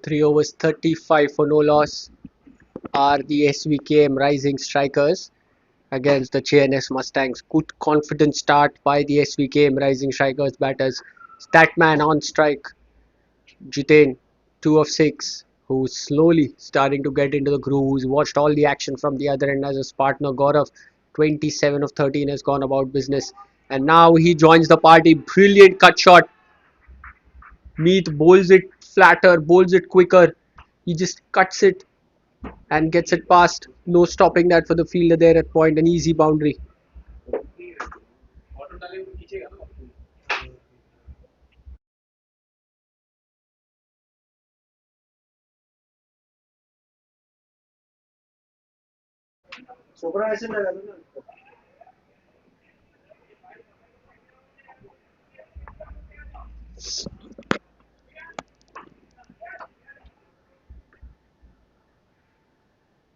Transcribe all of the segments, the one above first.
3 overs 35 for no loss are the Svkm Rising Strikers against the Jns Mustangs. Good confident start by the Svkm Rising Strikers batters. Statman on strike. Jiten, 2 of 6, who's slowly starting to get into the groove, who's watched all the action from the other end as his partner Gaurav, 27 of 13, has gone about business. And now he joins the party. Brilliant cut shot. Meet bowls it flatter, bowls it quicker. He just cuts it and gets it past. No stopping that for the fielder there at point. An easy boundary.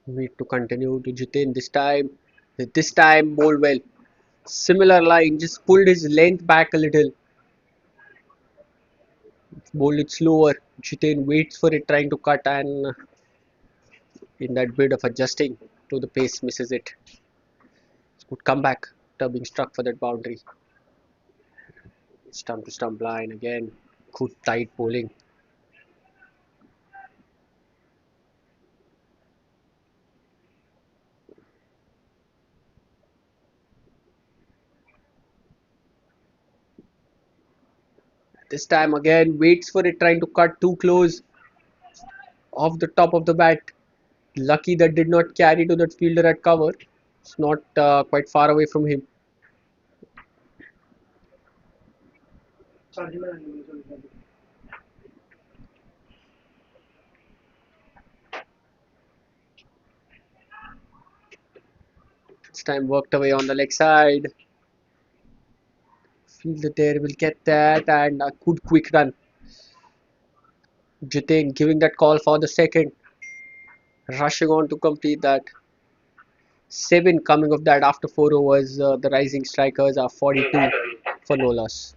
Need to continue to Jitin this time. This time bowled well. Similar line, just pulled his length back a little. Bowled it slower. Jitin waits for it, trying to cut, and in that bit of adjusting to the pace, misses it. Good comeback. Being struck for that boundary. Stump to stump line again. Good tight bowling. This time again, waits for it, trying to cut too close off the top of the bat. Lucky that did not carry to that fielder at cover. It's not quite far away from him. This time worked away on the leg side. Fielder there will get that, and a good quick run. Jitin giving that call for the second. Rushing on to complete that. 7 coming of that after 4 overs. The Rising Strikers are 42 for no loss.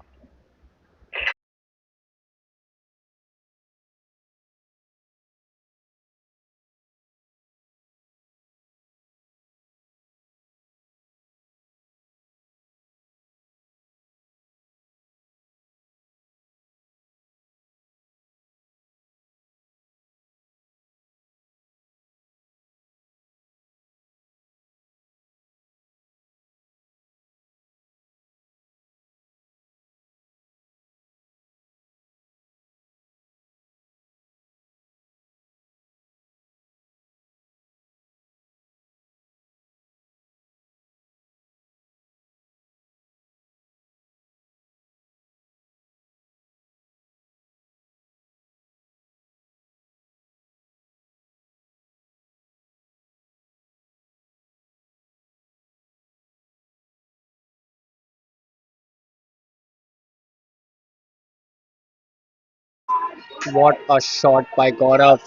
What a shot by Gaurav.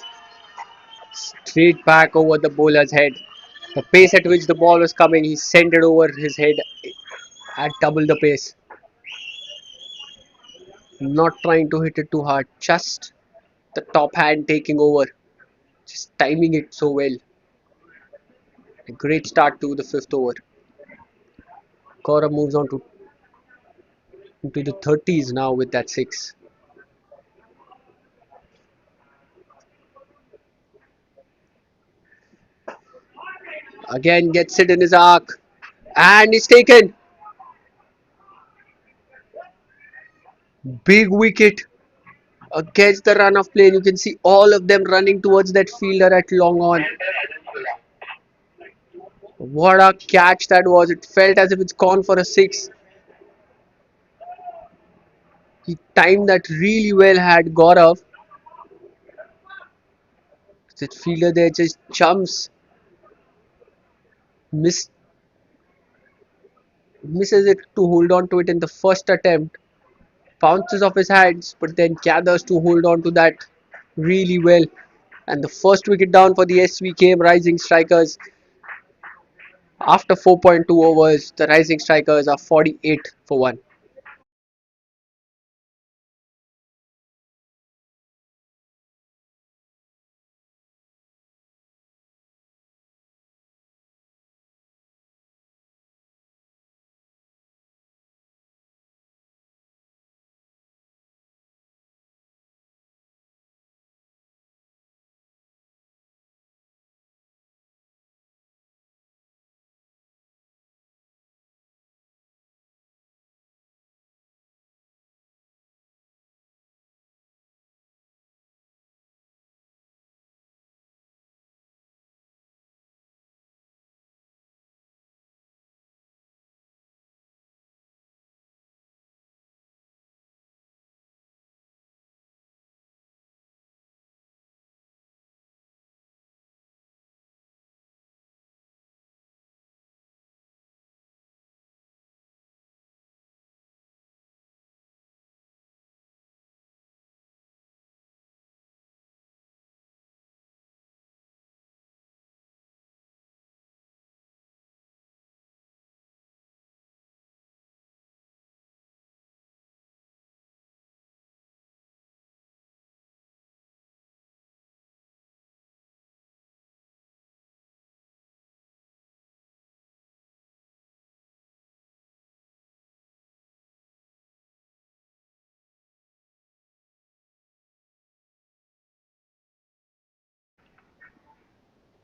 Straight back over the bowler's head. The pace at which the ball was coming, he sent it over his head at double the pace. Not trying to hit it too hard, just the top hand taking over, just timing it so well. A great start to the fifth over. Gaurav moves on to into the 30s now with that 6. Again gets it in his arc and is taken. Big wicket against the run of play. You can see all of them running towards that fielder at long on. What a catch that was. It felt as if it's gone for a 6. He timed that really well, had Gaurav. That fielder there just jumps, miss, misses it to hold on to it in the first attempt. Bounces off his hands, but then gathers to hold on to that really well. And the first wicket down for the Svkm Rising Strikers. After 4.2 overs, the Rising Strikers are 48 for 1.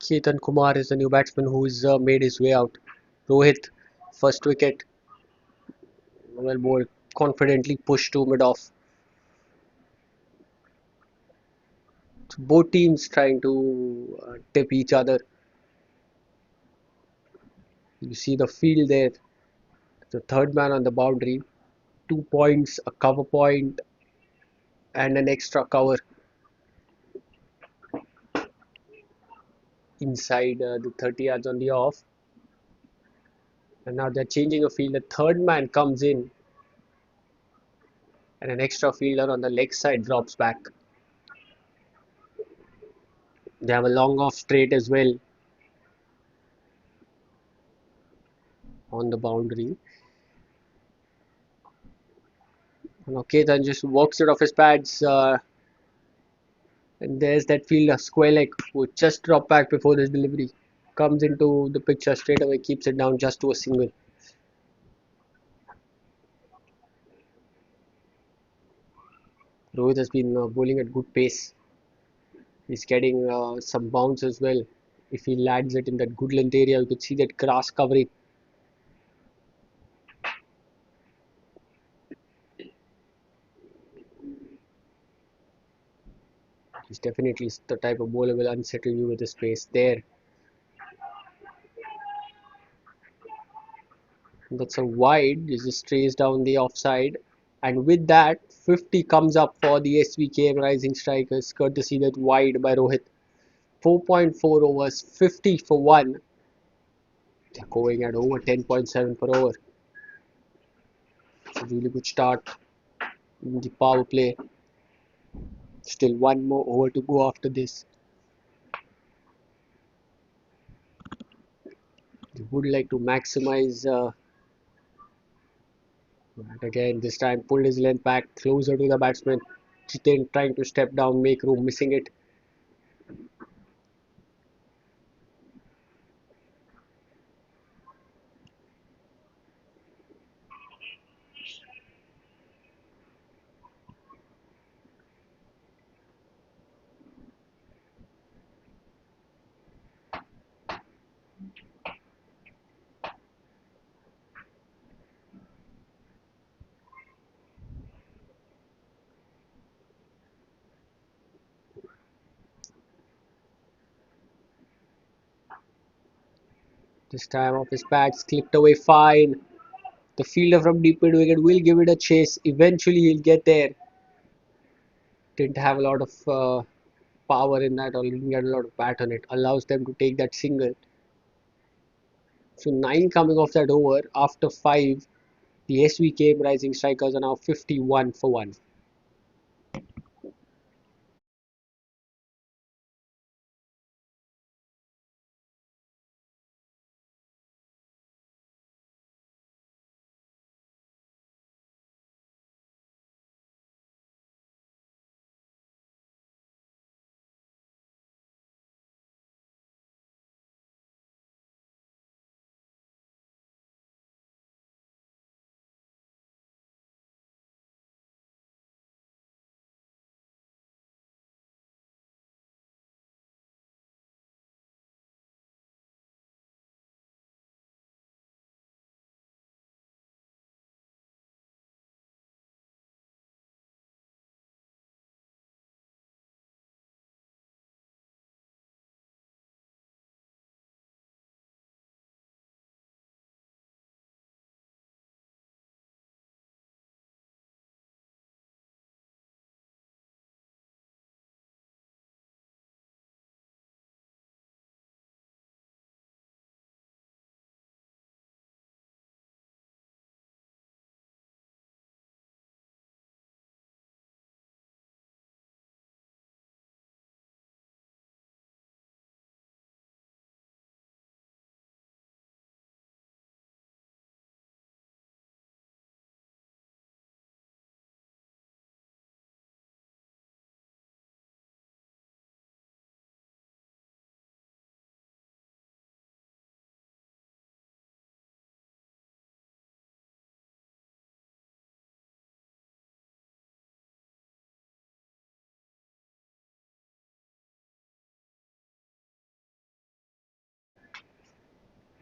Ketan Kumar is the new batsman who's made his way out. Rohit, first wicket, well bowled, confidently pushed to mid off. So both teams trying to tip each other. You see the field there. The third man on the boundary. 2 points, a cover point, and an extra cover inside the 30 yards on the off. And now they're changing a field. The third man comes in, and an extra fielder on the leg side drops back. They have a long off straight as well on the boundary. And Ketan just works it off his pads. And there's that fielder, square leg, who just dropped back before this delivery. Comes into the picture straight away, keeps it down just to a single. Rohit has been bowling at good pace. He's getting some bounce as well. If he lands it in that good length area, you could see that grass covering. He's definitely the type of bowler will unsettle you with his pace there. That's a wide. He just strays down the offside. And with that, 50 comes up for the SVKM Rising Strikers, courtesy that wide by Rohit. 4.4 overs, 50 for one. They're going at over 10.7 per over. It's a really good start in the power play. Still one more over to go after this. They would like to maximize. But again, this time pulled his length back closer to the batsman. Jiten trying to step down, make room, missing it. This time off his pads, clipped away fine. The fielder from deep mid wicket will give it a chase. Eventually, he'll get there. Didn't have a lot of power in that, or didn't get a lot of bat on it. Allows them to take that single. So 9 coming off that over after 5. The SVK Rising Strikers are now 51 for 1.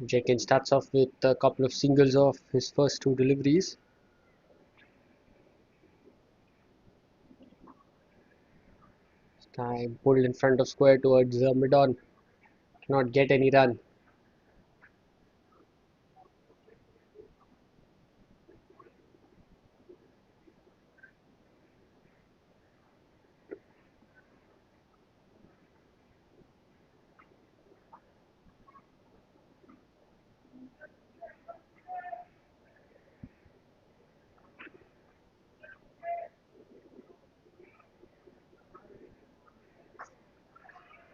Jekin starts off with a couple of singles off his first two deliveries. Time pulled in front of square towards mid-on. Cannot get any run.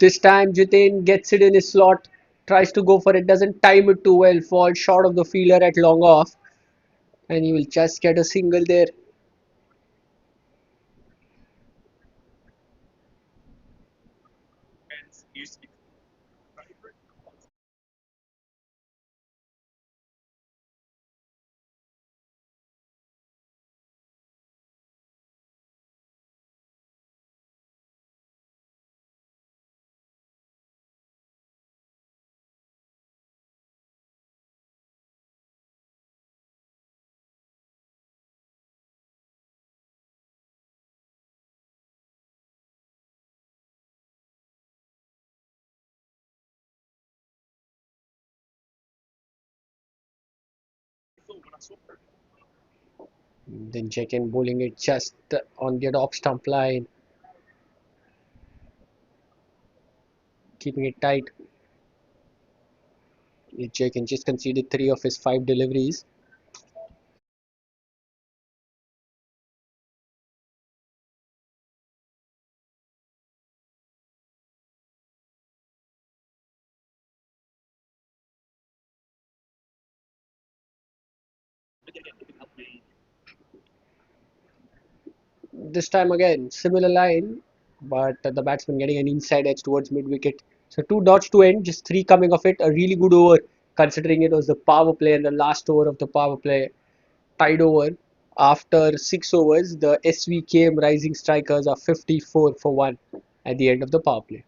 This time Jitin gets it in his slot, tries to go for it, doesn't time it too well, falls short of the fielder at long off, and he will just get a single there. Then Jekin bowling it just on the off stump line, keeping it tight. Jekin just conceded three of his five deliveries. This time again, similar line, but the batsman getting an inside edge towards mid wicket. So two dots to end, just three coming of it. A really good over, considering it was the power play and the last over of the power play. Tied over. After 6 overs, the SVKM Rising Strikers are 54 for 1 at the end of the power play.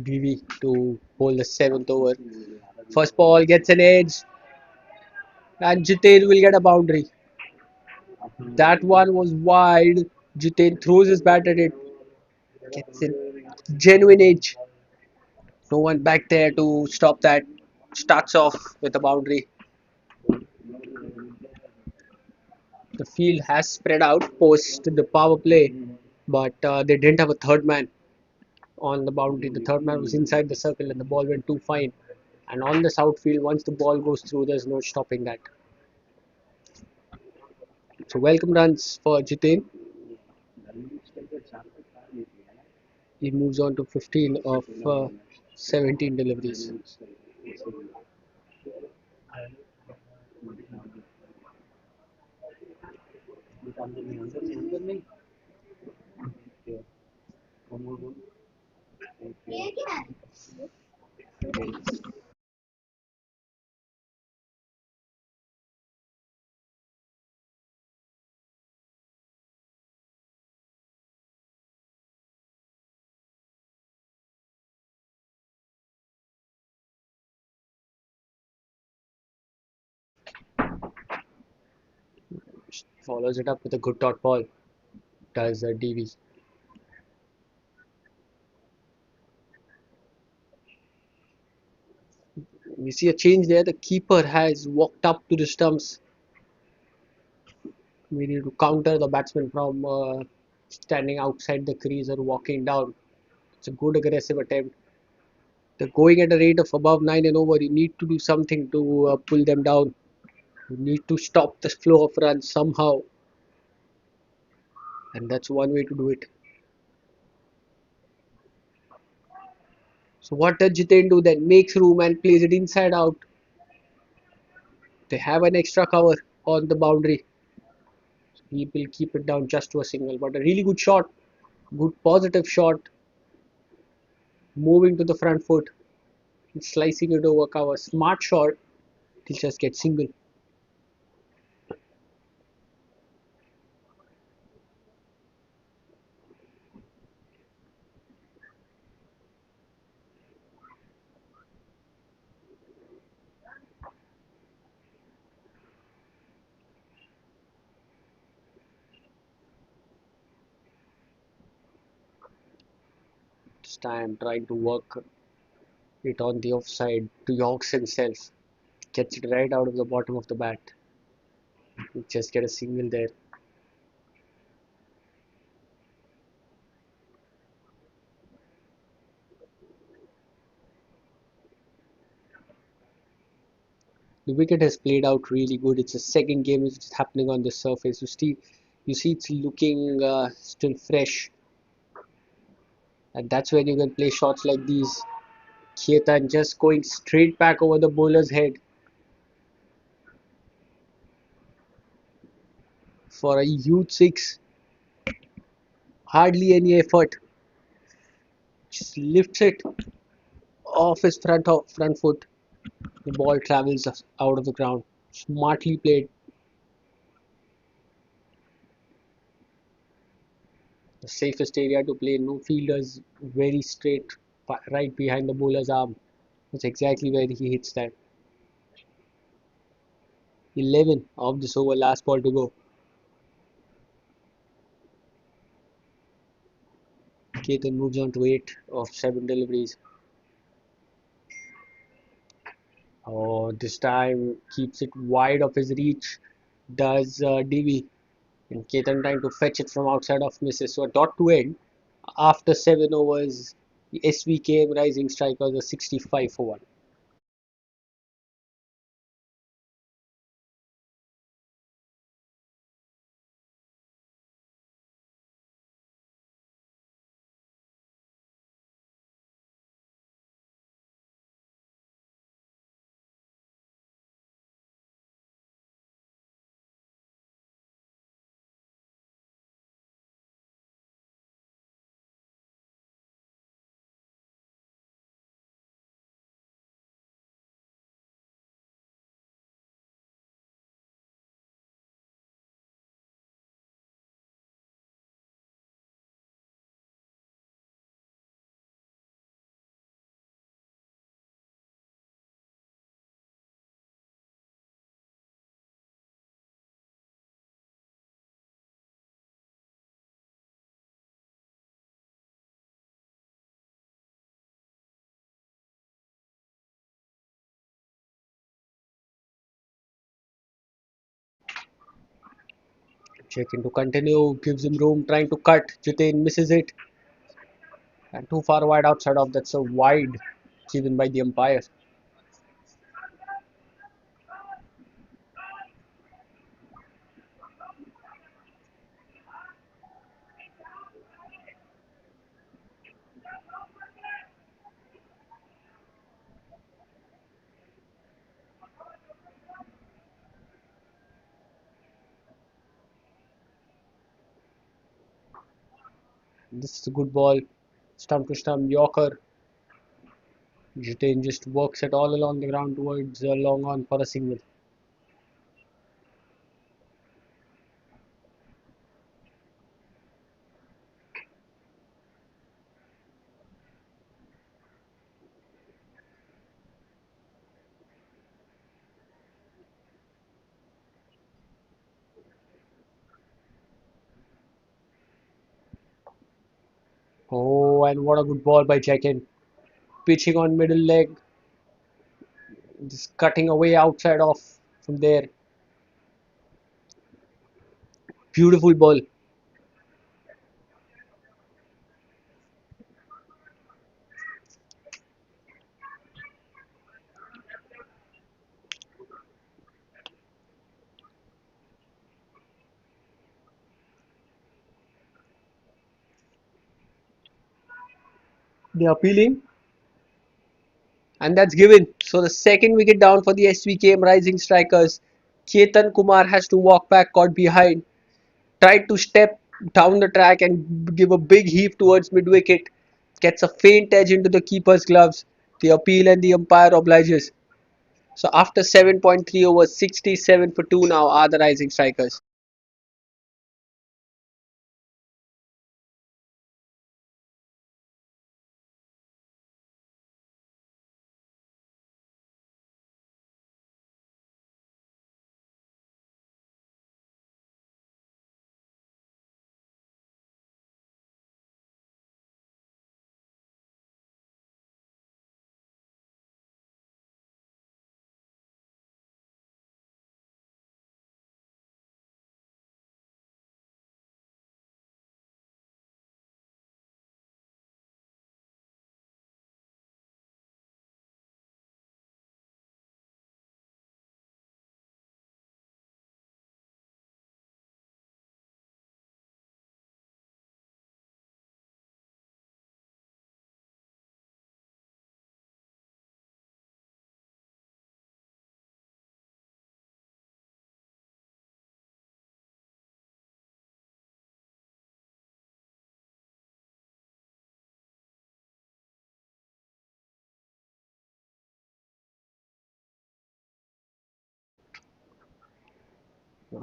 BV to bowl the seventh over. First ball gets an edge, and Jitain will get a boundary. That one was wide. Jitain throws his bat at it, gets it. Genuine edge. No one back there to stop that. Starts off with a boundary. The field has spread out post the power play, but they didn't have a third man on the boundary. The third man was inside the circle and the ball went too fine. And on this outfield, once the ball goes through, there's no stopping that. So welcome runs for Jitin. He moves on to 15 of 17 deliveries. Follows it up with a good dot ball. Does DV. We see a change there. The keeper has walked up to the stumps. We need to counter the batsman from standing outside the crease or walking down. It's a good aggressive attempt. They're going at a rate of above 9 and over. You need to do something to pull them down. You need to stop the flow of runs somehow. And that's one way to do it. So what does Jiten do then? Makes room and plays it inside out. They have an extra cover on the boundary. He will keep it down just to a single. But a really good shot. Good positive shot. Moving to the front foot. Slicing it over cover. Smart shot. He'll just get single. This time trying to work it on the offside to Yorks himself. Gets it right out of the bottom of the bat. He'll just get a single there. The wicket has played out really good. It's a second game which is happening on the surface. You see it's looking still fresh, and that's when you can play shots like these. Ketan just going straight back over the bowler's head for a huge six. Hardly any effort. Just lifts it off his front foot. The ball travels out of the ground. Smartly played. The safest area to play. No fielders very straight right behind the bowler's arm. That's exactly where he hits that. 11 of this over, last ball to go. Ketan moves on to 8 of 7 deliveries. Oh, this time keeps it wide of his reach. Does DV. And Ketan trying to fetch it from outside of misses. So a dot to end. After 7 overs, the SVKM Rising Strikers are 65 for 1. Check into continue, gives him room, trying to cut. Jitain misses it. And too far wide outside of, that's a wide given by the umpire. This is a good ball. Stump to stump, Yorker. Jitain just works it all along the ground towards long on for a single. Oh, and what a good ball by Jackin. Pitching on middle leg, just cutting away outside off from there. Beautiful ball. They're appealing, and that's given. So the second wicket down for the SVKM Rising Strikers. Chetan Kumar has to walk back, caught behind. Tried to step down the track and give a big heave towards mid wicket. Gets a faint edge into the keeper's gloves. The appeal and the umpire obliges. So after 7.3 overs, 67 for 2 now are the Rising Strikers.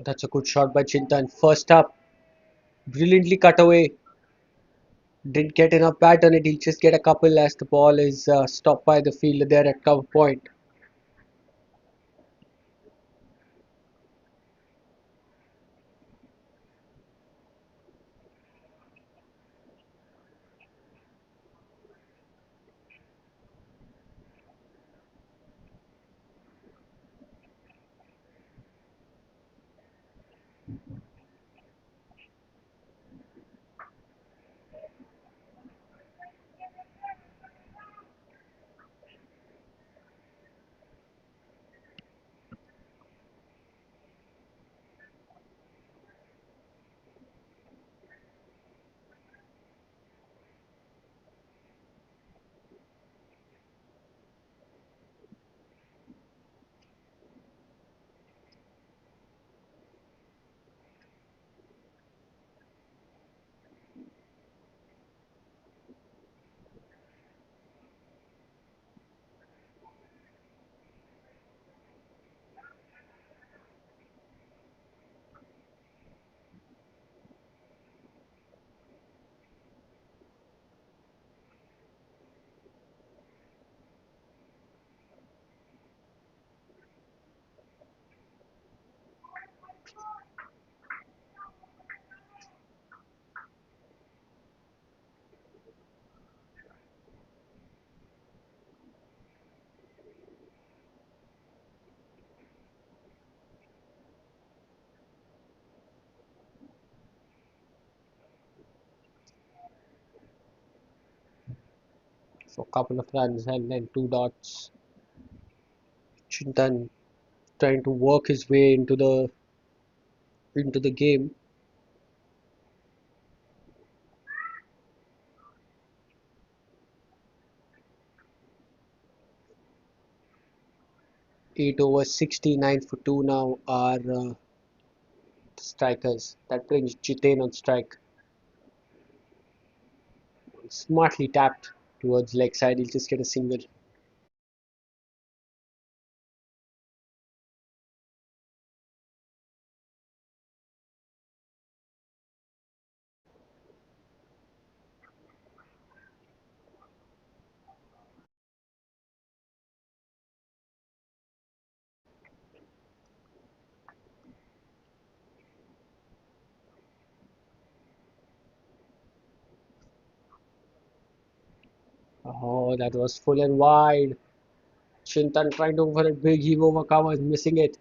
That's a good shot by Chintan. First up, brilliantly cut away. Didn't get enough bat on it. He'll just get a couple as the ball is stopped by the fielder there at cover point. For a couple of runs and then two dots. Chintan trying to work his way into the game. 8 overs, 69 for 2 now are strikers. That brings Jitain on strike. Smartly tapped towards leg side. He'll just get a single. Oh, that was full and wide. Chintan trying to go for a big heave over covers, missing it.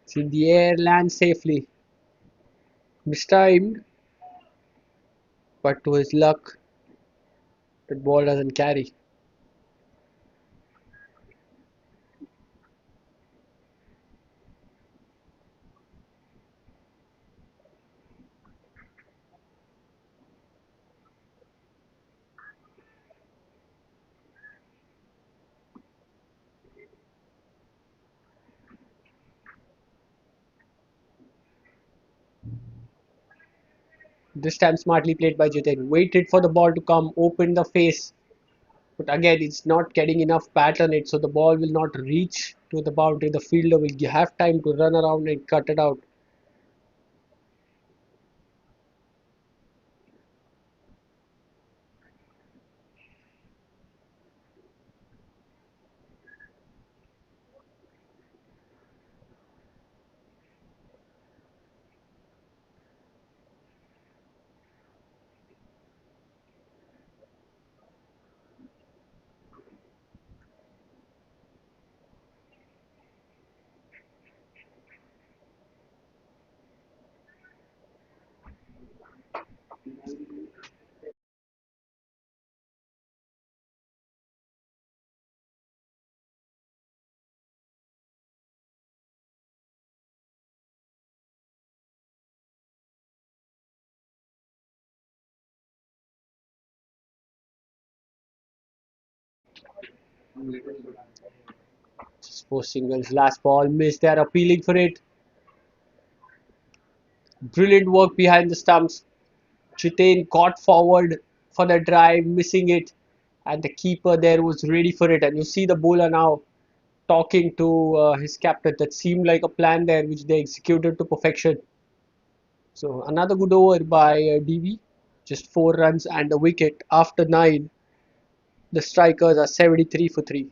It's in the air, lands safely. Mistimed, but to his luck, the ball doesn't carry. This time smartly played by Jitin. Waited for the ball to come, opened the face. But again, it's not getting enough pattern it, so the ball will not reach to the boundary. The fielder will have time to run around and cut it out. Just four singles, last ball, missed. They're appealing for it. Brilliant work behind the stumps. Chitain got forward for the drive, missing it, and the keeper there was ready for it. And you see the bowler now talking to his captain. That seemed like a plan there, which they executed to perfection. So another good over by DV. Just 4 runs and a wicket. After 9, the strikers are 73 for 3.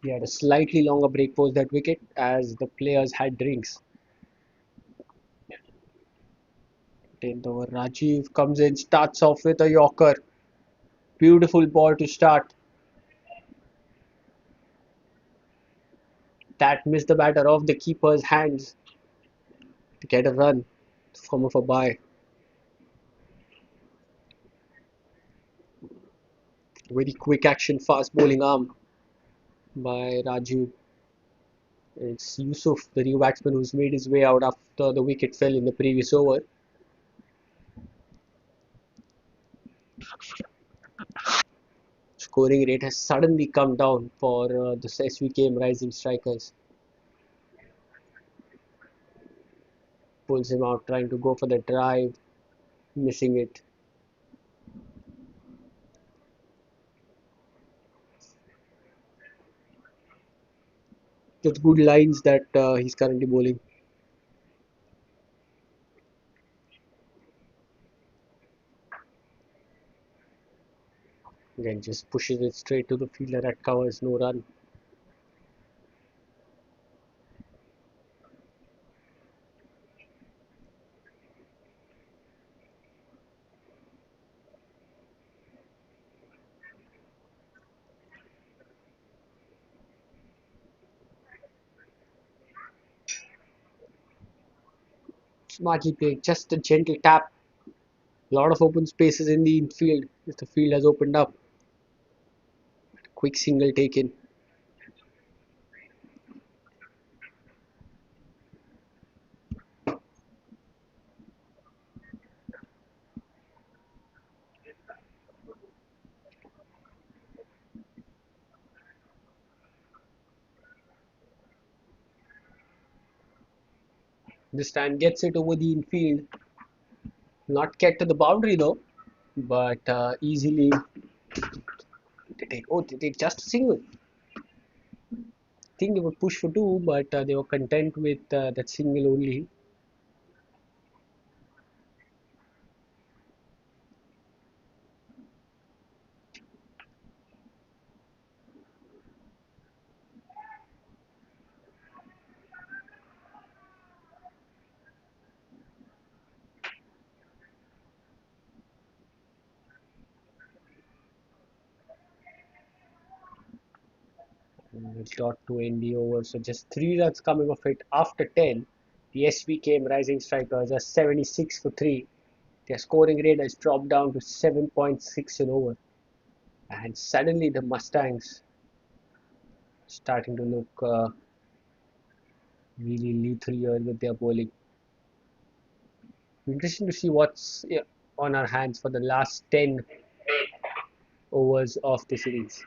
He had a slightly longer break post that wicket as the players had drinks. 10th over, Rajiv comes in, starts off with a Yorker. Beautiful ball to start. That missed the batter off the keeper's hands to get a run from a bye. Very quick action, fast bowling arm by Rajiv. It's Yusuf, the new batsman, who's made his way out after the wicket fell in the previous over. Scoring rate has suddenly come down for the SVKM rising strikers. Pulls him out, trying to go for the drive, missing it. Just good lines that he's currently bowling. Again, just pushes it straight to the fielder that covers, no run. Smartly played, just a gentle tap. A lot of open spaces in the infield as the field has opened up. Quick single taken. This time gets it over the infield. Not get to the boundary though, but easily they take. Oh, they take just a single. I think they would push for two, but they were content with that single only. It's got to end the over, so just 3 runs coming of it after 10. The SVKM rising strikers are 76 for 3. Their scoring rate has dropped down to 7.6 in over. And suddenly the Mustangs starting to look really lethal here with their bowling. Interesting to see what's on our hands for the last 10 overs of the series.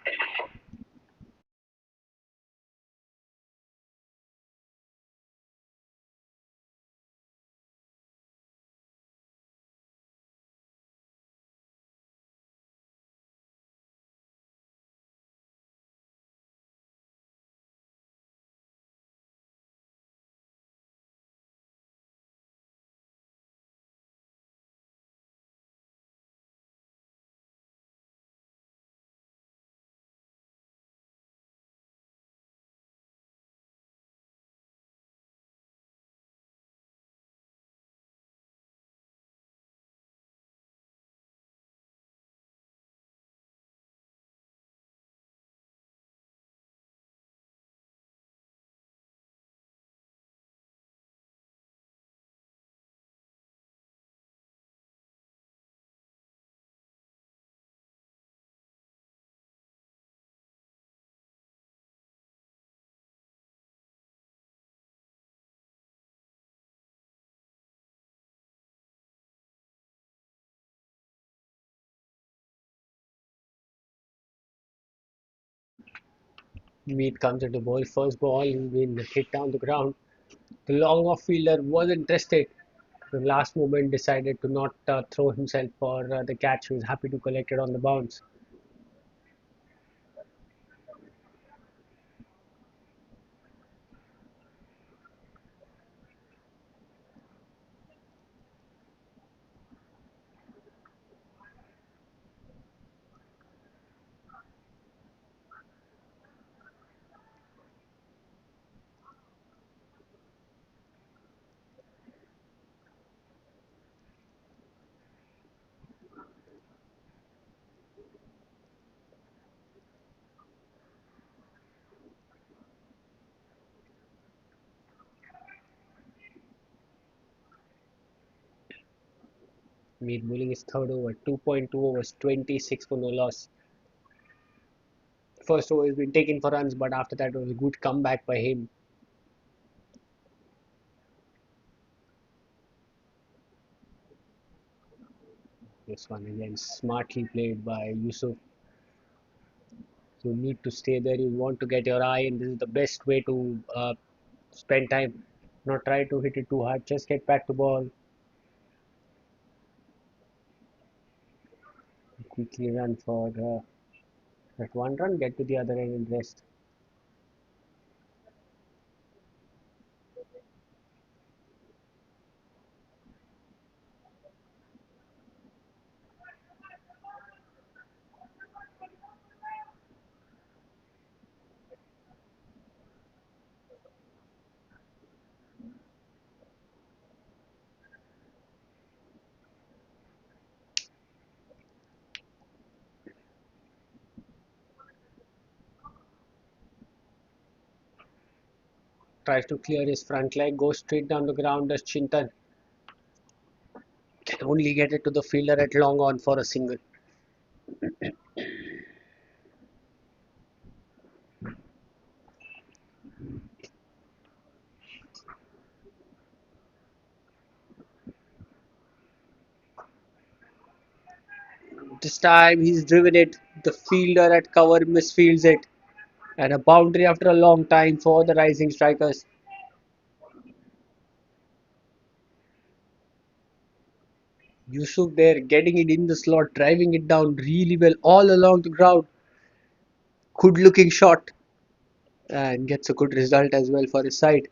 Mead comes into ball. First ball, been hit down the ground. The long off fielder was interested. The last moment decided to not throw himself for the catch. He was happy to collect it on the bounce. Made bowling his third over. 2.2 overs, 26 for no loss. First over has been taken for runs, but after that was a good comeback by him. This one again smartly played by Yusuf. You need to stay there. You want to get your eye, and this is the best way to spend time. Not try to hit it too hard. Just get back to ball. Quickly run for that one run. Get to the other end and rest. Tries to clear his front leg. Goes straight down the ground as Chintan can only get it to the fielder at long on for a single. This time he's driven it. The fielder at cover misfields it. And a boundary after a long time for the rising strikers. Yusuf there getting it in the slot, driving it down really well all along the ground. Good looking shot and gets a good result as well for his side.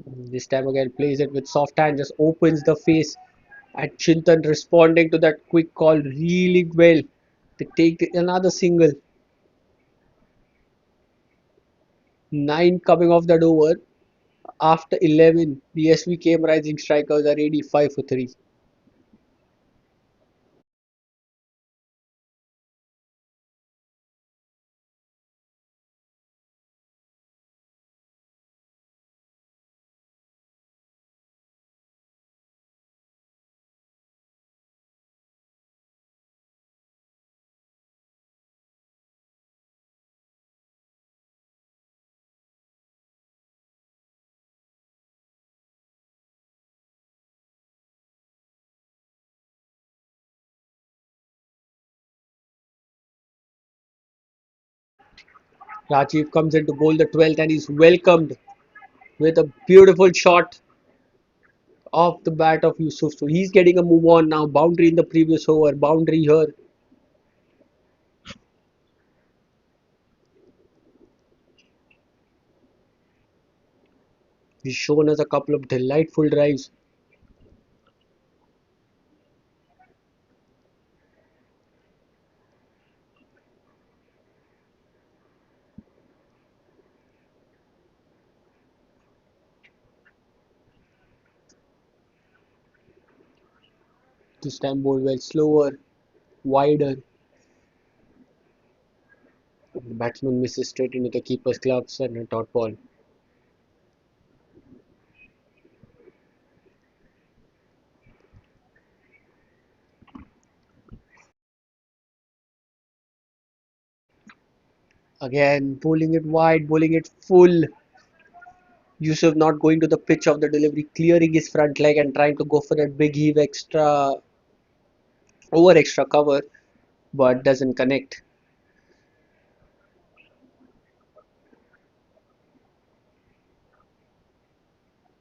This time again plays it with soft hand, just opens the face. And Chintan responding to that quick call really well. They take another single. 9 coming off that over. After 11, the SVKM rising strikers are 85 for 3. Rajiv comes in to bowl the 12th and is welcomed with a beautiful shot off the bat of Yusuf. So he's getting a move on now. Boundary in the previous over, boundary here. He's shown us a couple of delightful drives. This time bowled well, slower, wider. The batsman misses straight into the keeper's gloves and a dot ball. Again, bowling it wide, bowling it full. Yusuf not going to the pitch of the delivery, clearing his front leg and trying to go for that big heave extra cover, but doesn't connect.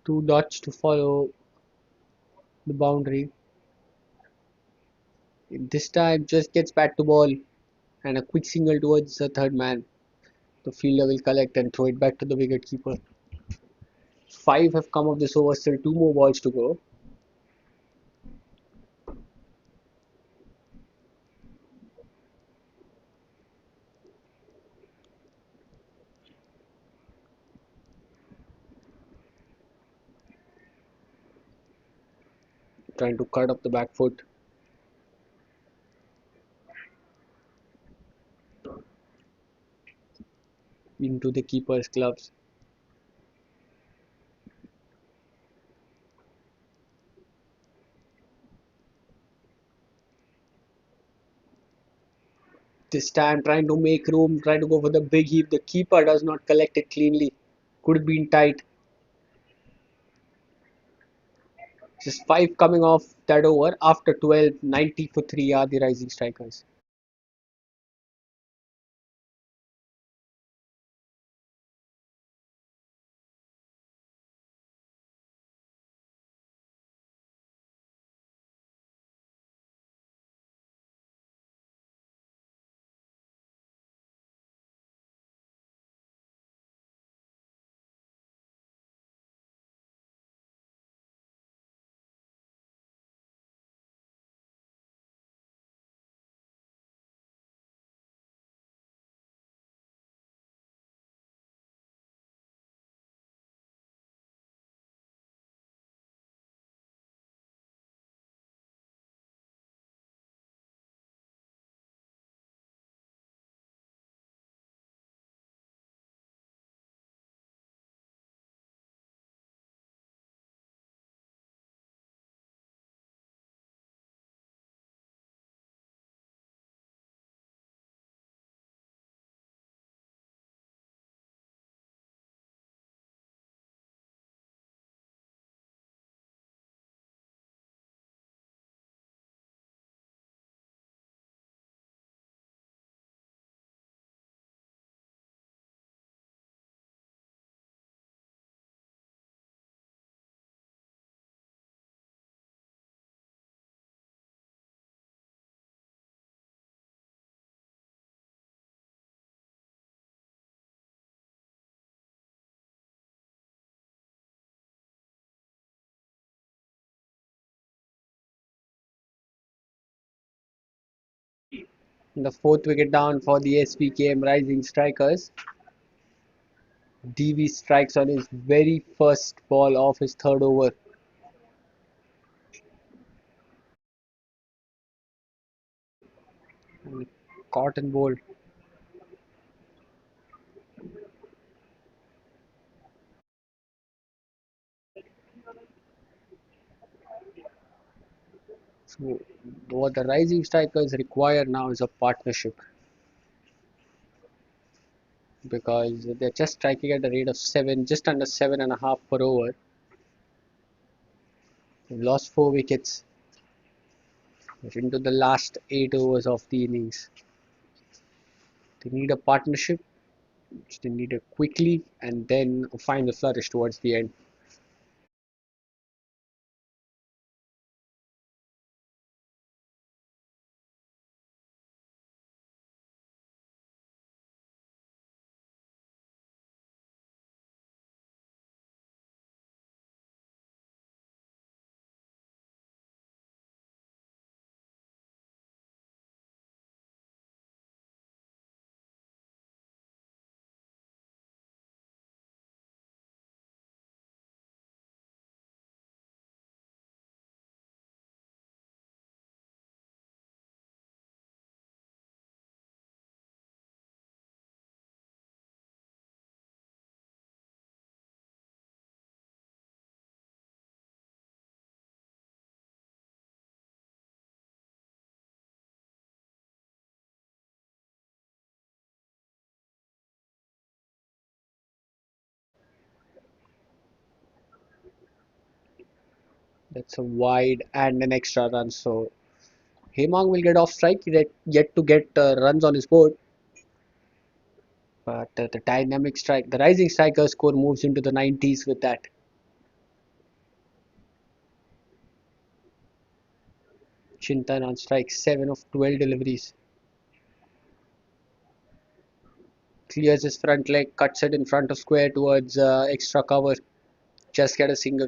Two dots to follow the boundary. This time just gets back to ball and a quick single towards the third man. The fielder will collect and throw it back to the wicket keeper. 5 have come off this over, still 2 more balls to go. Trying to cut off the back foot. into the keeper's gloves. This time trying to make room, trying to go for the big heave. The keeper does not collect it cleanly. Could have been tight. Just 5 coming off that over after 12, 90 for 3 are the rising strikers. The fourth wicket down for the Svkm rising strikers. DV strikes on his very first ball of his third over. And caught and bowled. So what the rising strikers require now is a partnership, because they're just striking at a rate of 7, just under 7.5 per over. They've lost 4 wickets. They're into the last 8 overs of the innings. They need a partnership, which they need it quickly, and then a final flourish towards the end. That's a wide and an extra run. So Hemang will get off strike, yet to get runs on his board. But the dynamic strike, the rising striker score moves into the 90s with that. Chintan on strike, 7 of 12 deliveries. Clears his front leg, cuts it in front of square towards extra cover. Just get a single.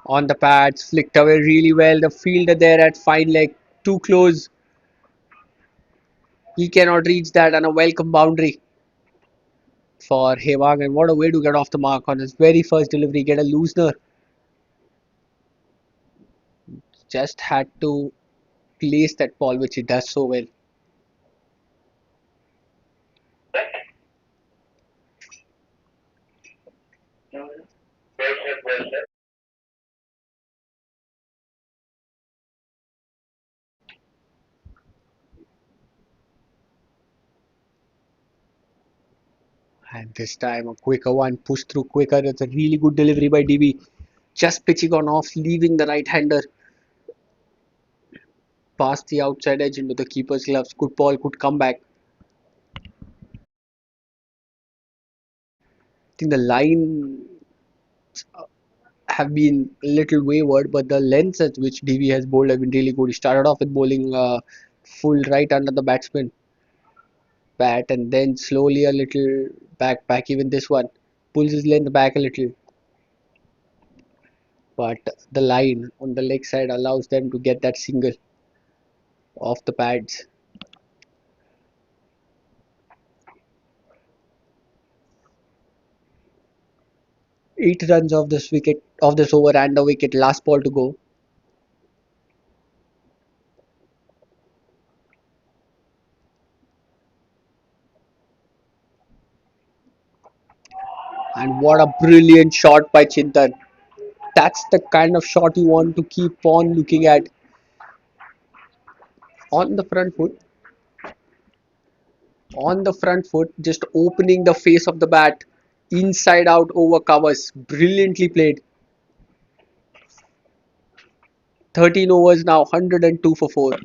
On the pads, flicked away really well. The fielder there at fine leg, too close. He cannot reach that, and a welcome boundary for Hewang. And what a way to get off the mark on his very first delivery, get a loosener. Just had to place that ball, which he does so well. And this time a quicker one, pushed through quicker. It's a really good delivery by DB. Just pitching on off, leaving the right hander past the outside edge into the keeper's gloves. Good ball, could come back. I think the line have been a little wayward, but the lengths at which DB has bowled have been really good. He started off with bowling full right under the batsman bat, and then slowly a little back. Even this one pulls his length back a little, but the line on the leg side allows them to get that single off the pads. 8 runs of this over and a wicket. Last ball to go. And what a brilliant shot by Chintan. That's the kind of shot you want to keep on looking at. On the front foot, just opening the face of the bat, inside out over covers. Brilliantly played. 13 overs now, 102 for 4.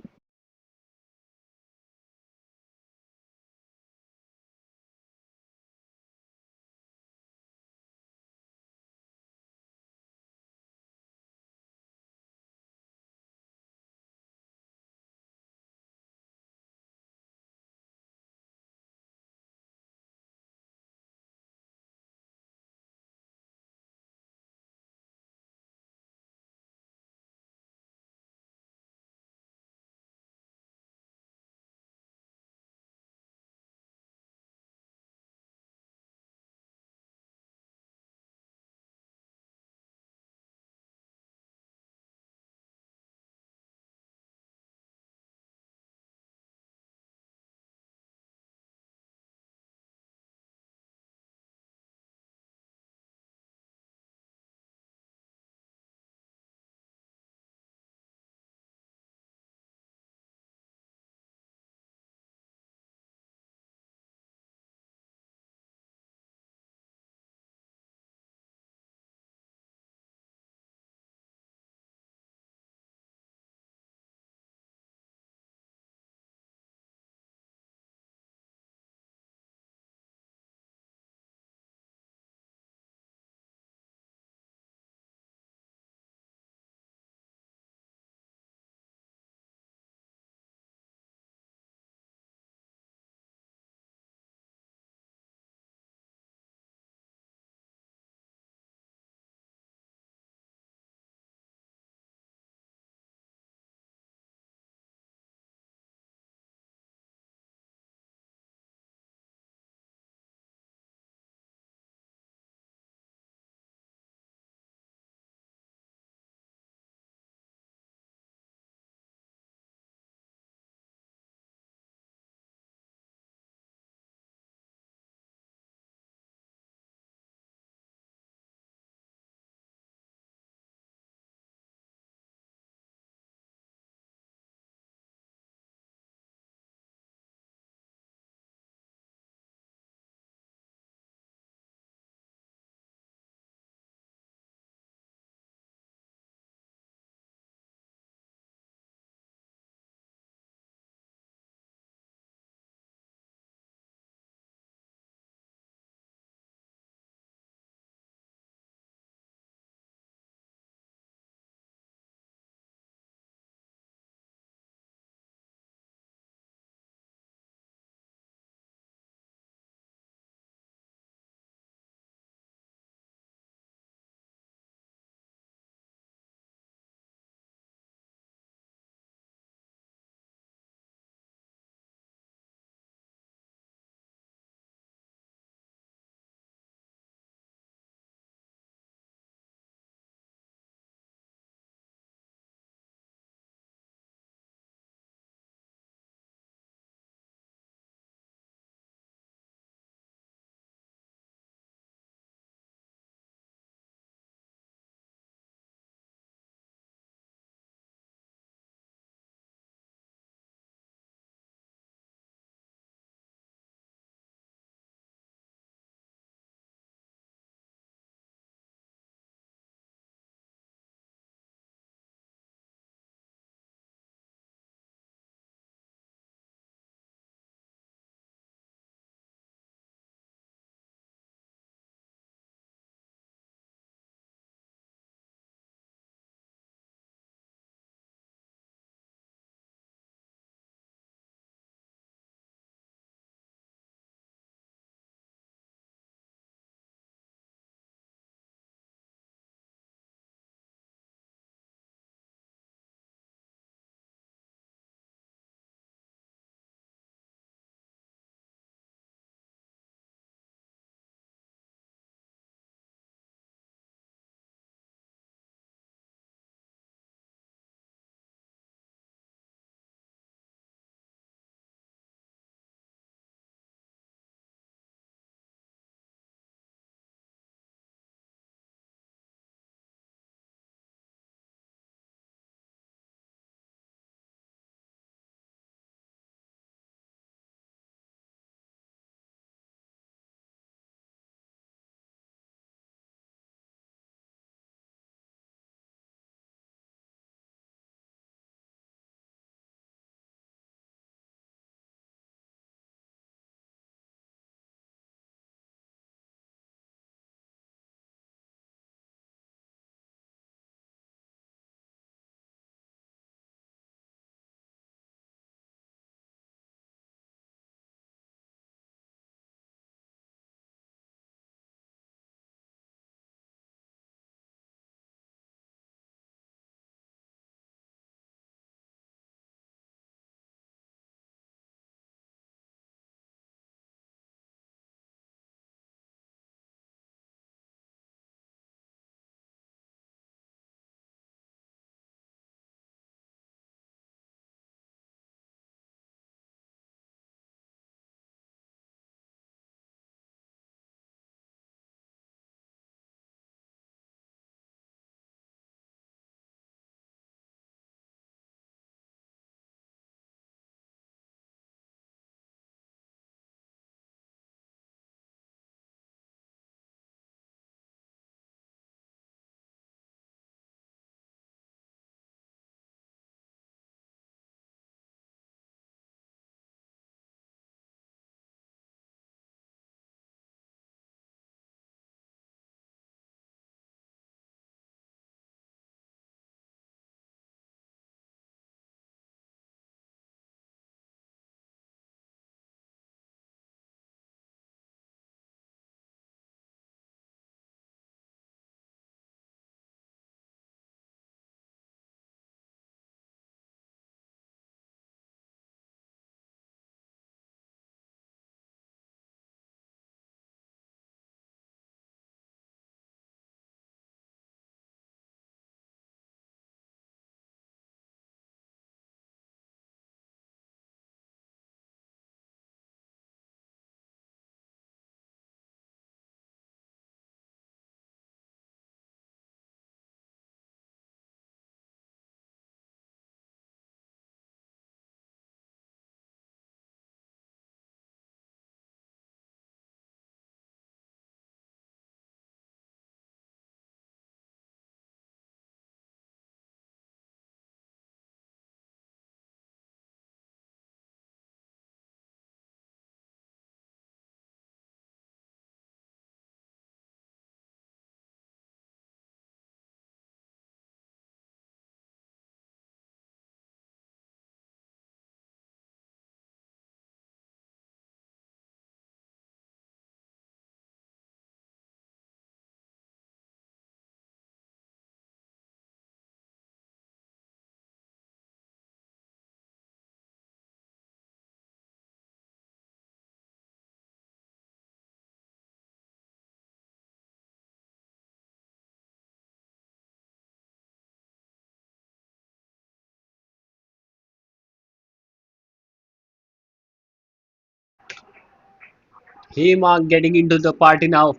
Hemang getting into the party now.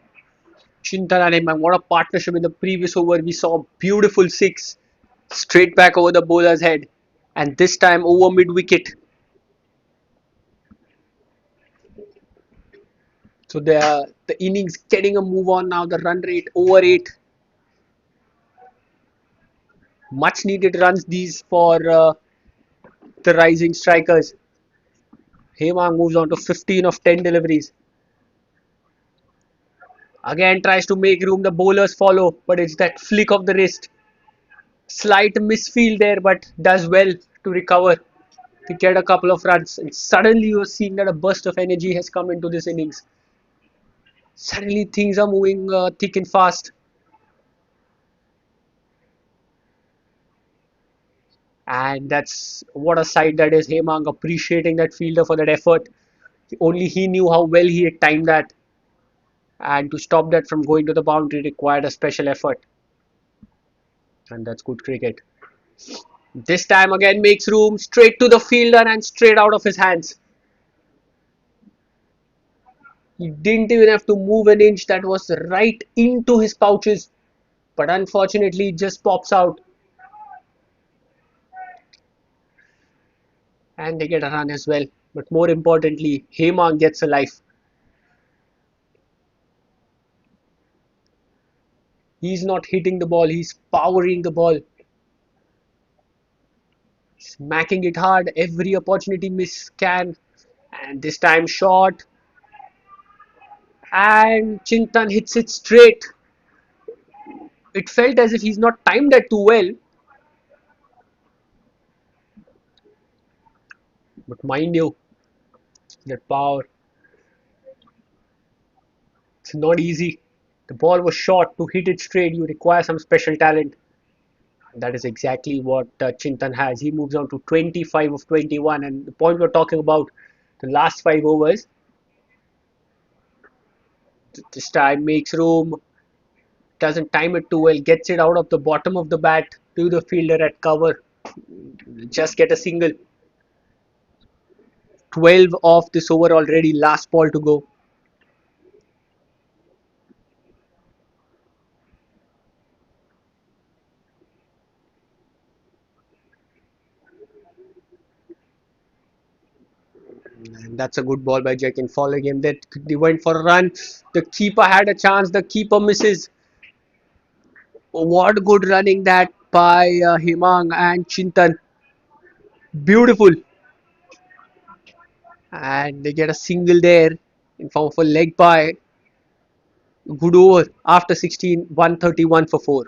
Chintan and Hemang, what a partnership in the previous over. We saw a beautiful six straight back over the bowler's head. And this time over mid wicket. So the innings getting a move on now. The run rate over 8. Much needed runs these for the rising strikers. Hemang moves on to 15 of 10 deliveries. Again tries to make room. The bowlers follow, but it's that flick of the wrist. Slight misfield there, but does well to recover to get a couple of runs. And suddenly you're seeing that a burst of energy has come into this innings. Suddenly things are moving thick and fast. And that's what a sight that is. Hemang appreciating that fielder for that effort. Only he knew how well he had timed that. And to stop that from going to the boundary required a special effort. And that's good cricket. This time again makes room straight to the fielder and straight out of his hands. He didn't even have to move an inch. That was right into his pouches. But unfortunately, it just pops out. And they get a run as well. But more importantly, Hemang gets a life. He's not hitting the ball, he's powering the ball. Smacking it hard. Every opportunity miss can. And this time short. And Chintan hits it straight. It felt as if he's not timed that too well. But mind you, that power, it's not easy. The ball was short. To hit it straight, you require some special talent. That is exactly what Chintan has. He moves on to 25 of 21. And the point we're talking about, the last 5 overs, this time makes room, doesn't time it too well, gets it out of the bottom of the bat to the fielder at cover. Just get a single. 12 off this over already, last ball to go. And that's a good ball by Jack in following him. That they went for a run. The keeper had a chance. The keeper misses. What good running that by Hemang and Chintan. Beautiful. And they get a single there in form of a leg by. Good over after 16, 131 for 4.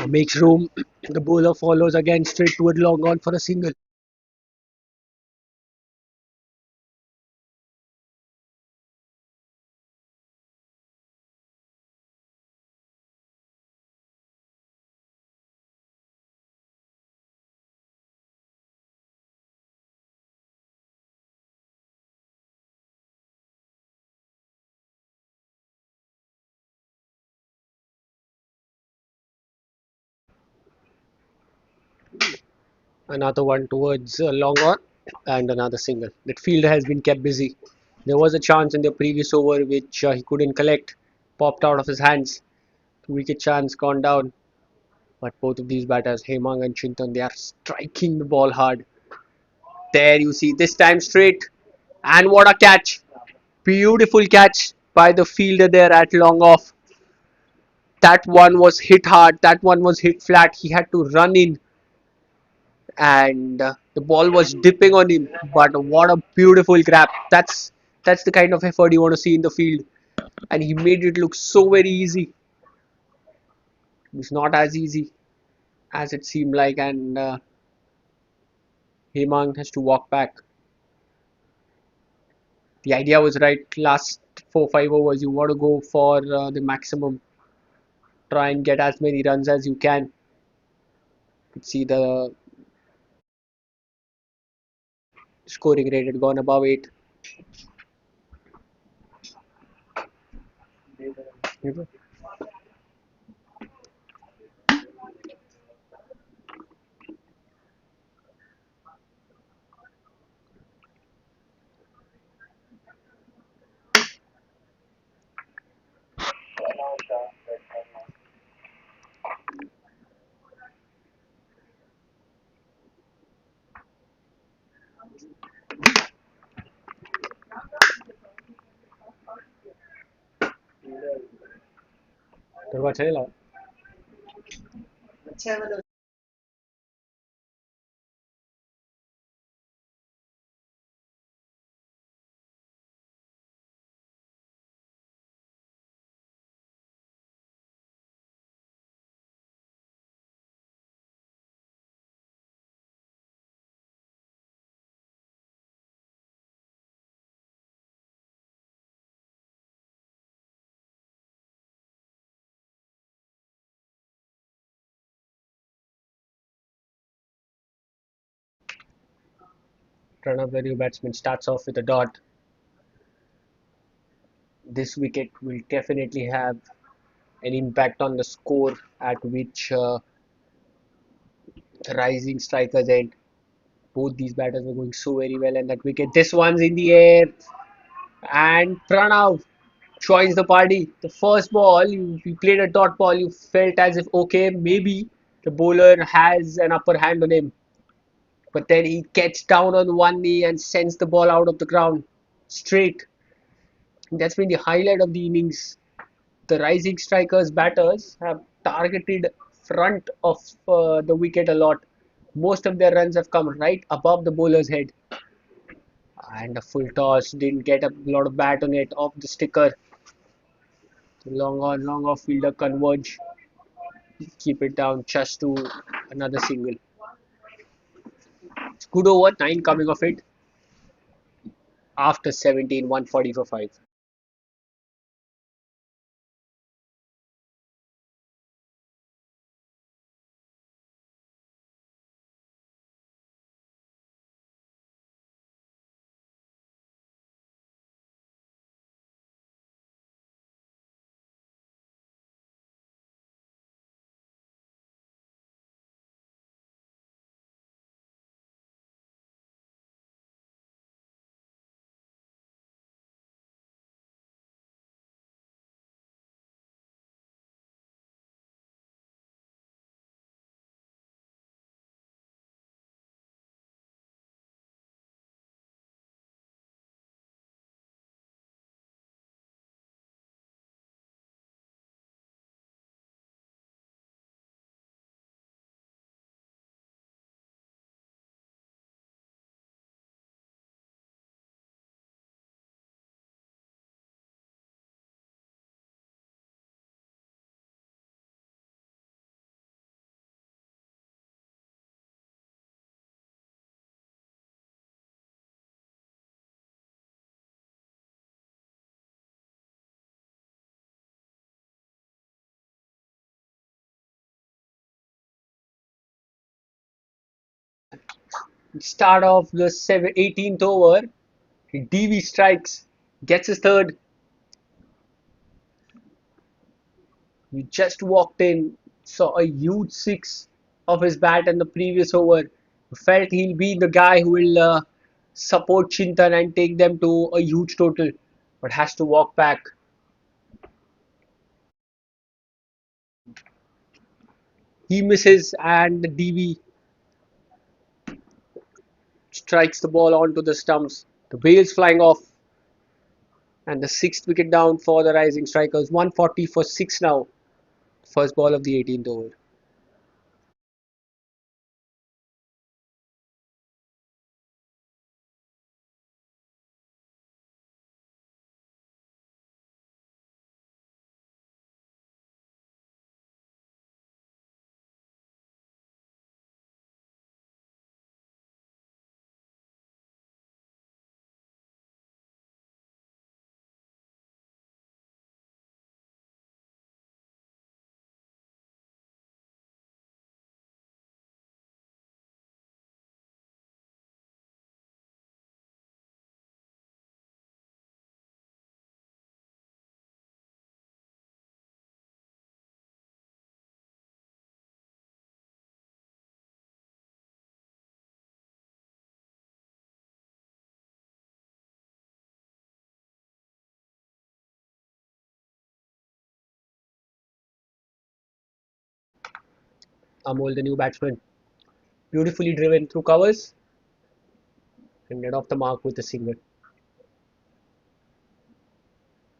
Makes room. The bowler follows again straight toward long on for a single. Another one towards long on and another single. That fielder has been kept busy. There was a chance in the previous over which he couldn't collect, popped out of his hands. Wicket chance gone down. But both of these batters, Hemang and Chintan, they are striking the ball hard. There you see, this time straight. And what a catch! Beautiful catch by the fielder there at long off. That one was hit hard, that one was hit flat. He had to run in and the ball was dipping on him. But what a beautiful grab. That's the kind of effort you want to see in the field. And he made it look so very easy. It's not as easy as it seemed like, and Hemang has to walk back. The idea was right. Last 4 5 overs, you want to go for the maximum. Try and get as many runs as you can. You could see the scoring rate had gone above 8. Pranav, the new batsman, starts off with a dot. This wicket will definitely have an impact on the score at which the rising strikers end. Both these batters were going so very well, and that wicket, this one's in the air, and Pranav joins the party. The first ball, you played a dot ball, you felt as if okay, maybe the bowler has an upper hand on him, but then he gets down on one knee and sends the ball out of the ground straight. That's been the highlight of the innings. The rising strikers batters have targeted front of the wicket a lot. Most of their runs have come right above the bowler's head. And a full toss didn't get a lot of bat on it off the sticker. Long on, long off fielder converge. Keep it down just to another single. It's good over, 9 coming off it after 17, 140 for 5. Start of the 18th over, DV strikes, gets his third. He just walked in, saw a huge six of his bat in the previous over. Felt he'll be the guy who will support Chintan and take them to a huge total, but has to walk back. He misses, and the DV strikes the ball onto the stumps. The bail's flying off, and the sixth wicket down for the Rising Strikers. 140 for six now. First ball of the 18th over. Amol, the new batsman, beautifully driven through covers and led off the mark with a single.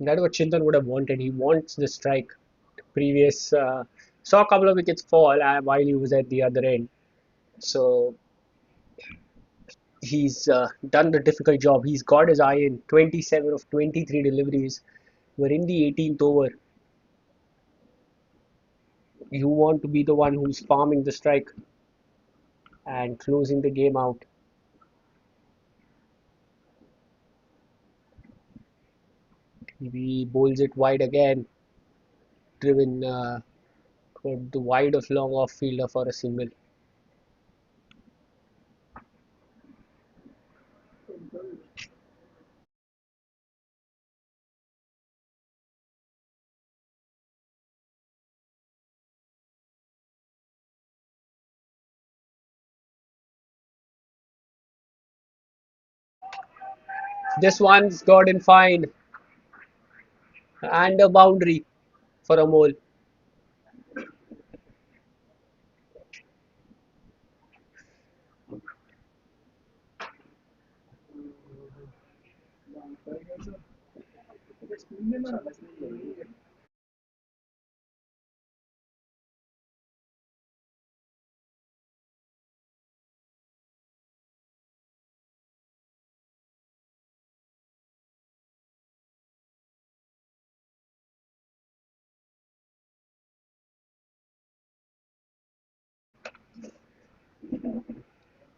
That's what Chintan would have wanted. He wants the strike. Previous saw a couple of wickets fall while he was at the other end. So he's done the difficult job. He's got his eye in 27 of 23 deliveries. We're in the 18th over. You want to be the one who's farming the strike and closing the game out. He bowls it wide again, driven toward the wide of long off fielder for a single. This one's got in fine and a boundary for a mole.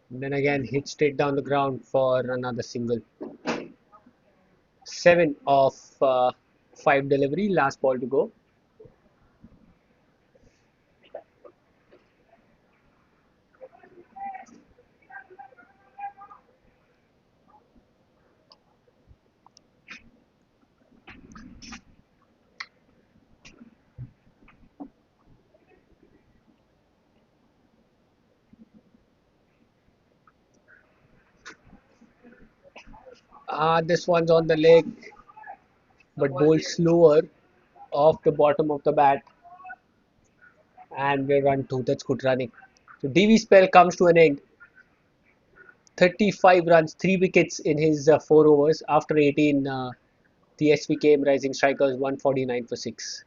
And then again hit straight down the ground for another single. 7 of 5 delivery, last ball to go. This one's on the leg, but bowled slower off the bottom of the bat, and we run two. That's good running. So DV spell comes to an end. 35 runs, 3 wickets in his 4 overs. After 18, the Svkm Rising Strikers 149 for 6.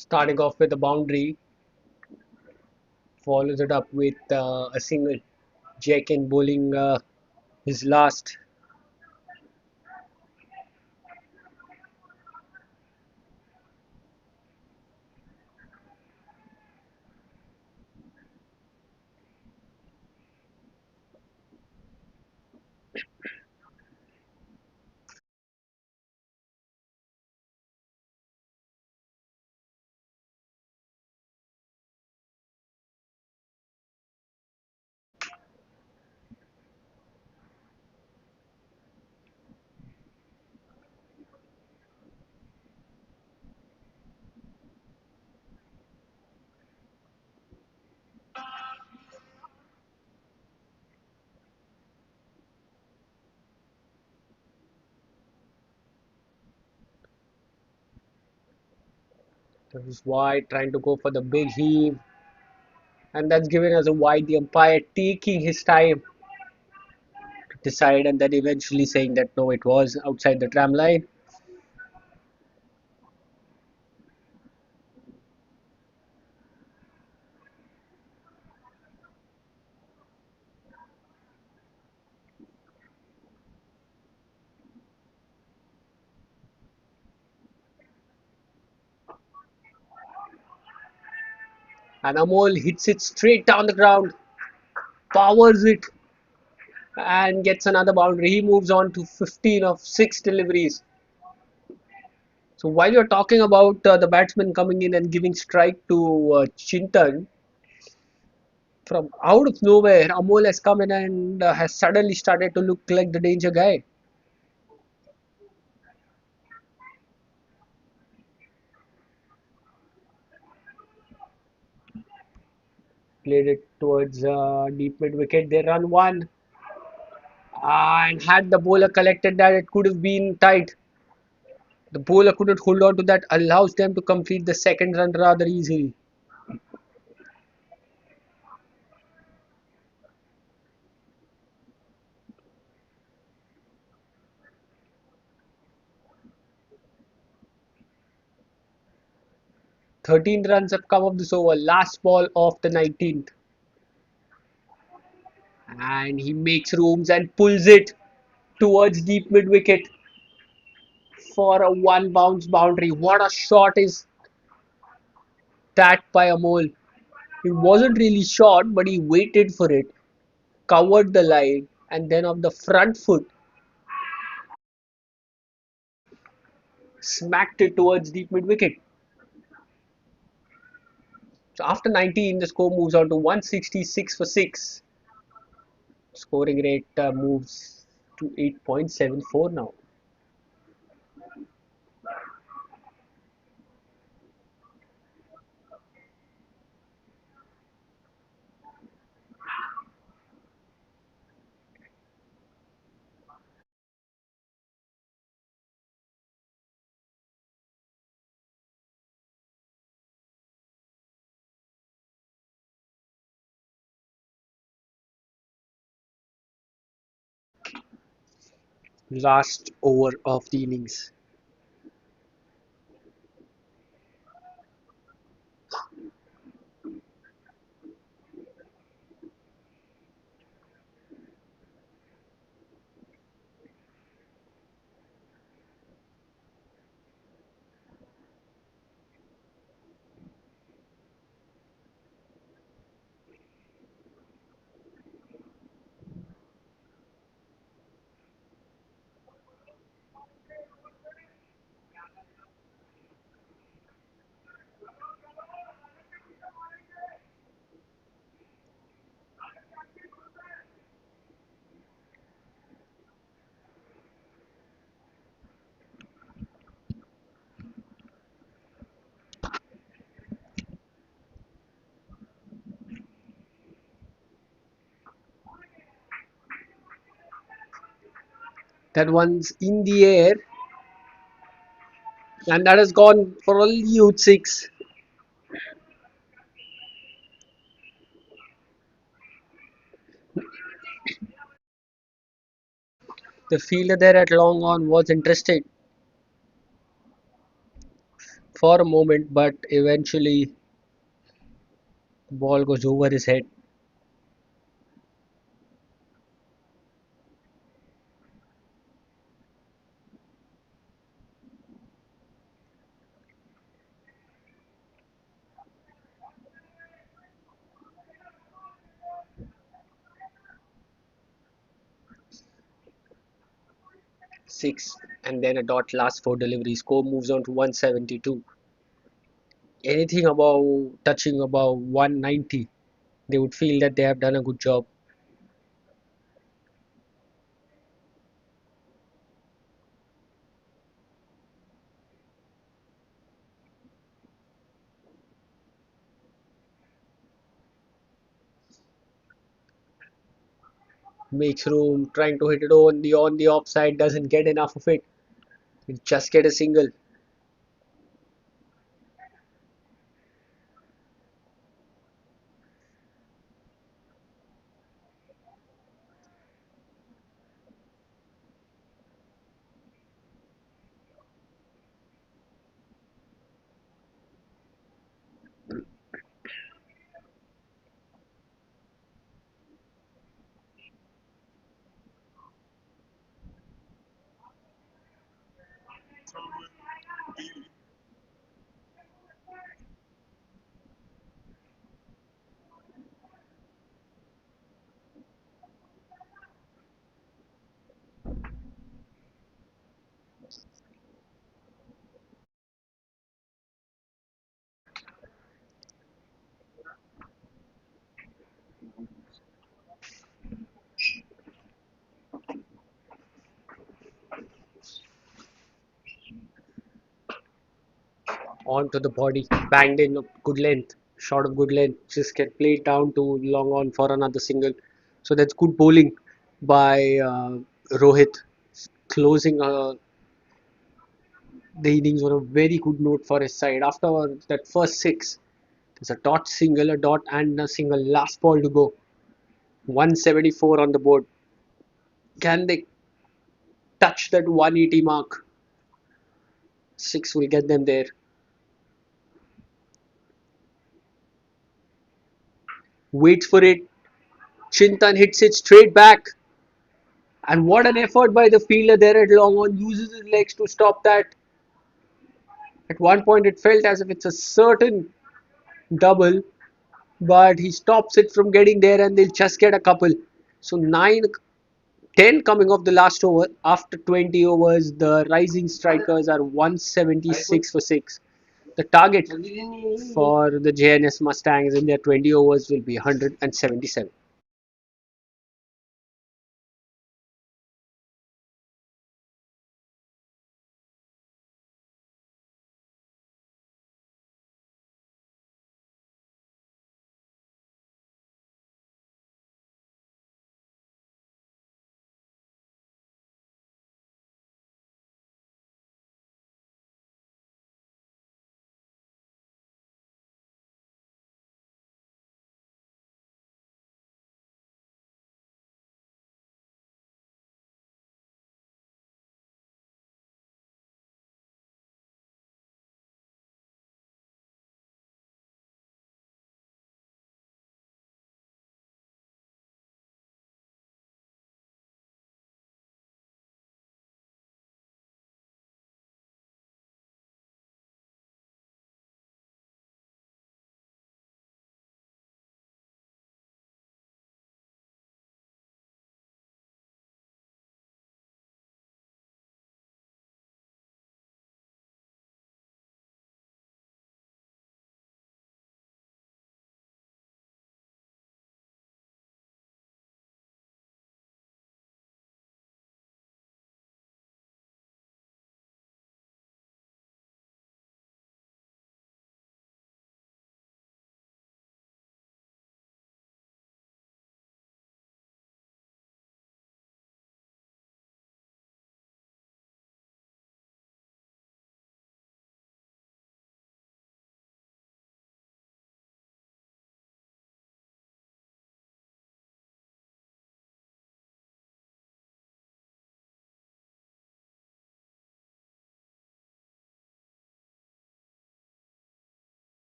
starting off with a boundary, follows it up with a single. Jfsc bowling his last. That was wide, trying to go for the big heave, and that's given us a wide. The umpire taking his time to decide, and then eventually saying that no, it was outside the tram line. And Amol hits it straight down the ground, powers it, and gets another boundary. He moves on to 15 of 6 deliveries. So while you're talking about the batsman coming in and giving strike to Chintan, from out of nowhere, Amol has come in and has suddenly started to look like the danger guy. Played it towards deep mid wicket. They run one, and had the bowler collected that, it could have been tight. The bowler couldn't hold on to that, allows them to complete the second run rather easily. Thirteen runs have come of this over, last ball of the 19th. And he makes rooms and pulls it towards deep mid wicket for a one bounce boundary. What a shot is that by Amol. It wasn't really short, but he waited for it, covered the line, and then on the front foot smacked it towards deep mid wicket. So after 19, the score moves on to 166 for 6. Scoring rate moves to 8.74 now. Last over of the innings. That one's in the air, and that has gone for only huge 6. The fielder there at long on was interested. for a moment, but eventually the ball goes over his head. 6 and then a dot last 4 deliveries. Score moves on to 172. Anything above touching above 190, they would feel that they have done a good job. Makes room, trying to hit it on the offside, doesn't get enough of it. Just get a single. Onto the body, banged in of good length, shot of good length, just get played down to long on for another single. So that's good bowling by Rohit, closing the innings on a very good note for his side. After that first six, there's a dot single, a dot and a single, last ball to go. 174 on the board. Can they touch that 180 mark? Six will get them there. Waits for it. Chintan hits it straight back. And what an effort by the fielder there at long on. Uses his legs to stop that. At one point, it felt as if it's a certain double, but he stops it from getting there and they'll just get a couple. So 9, 10 coming off the last over. After 20 overs, the rising strikers are 176 for 6. The target for the Jns Mustangs in their 20 overs will be 177.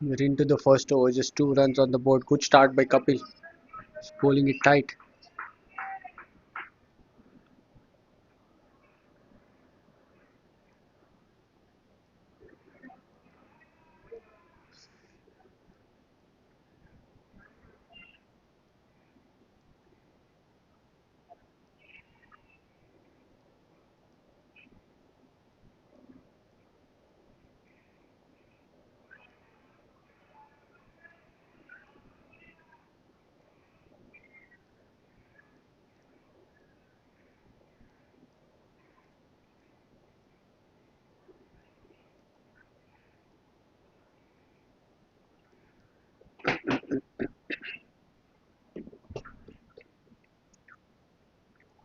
We're into the first over, just 2 runs on the board. Good start by Kapil. He's bowling it tight.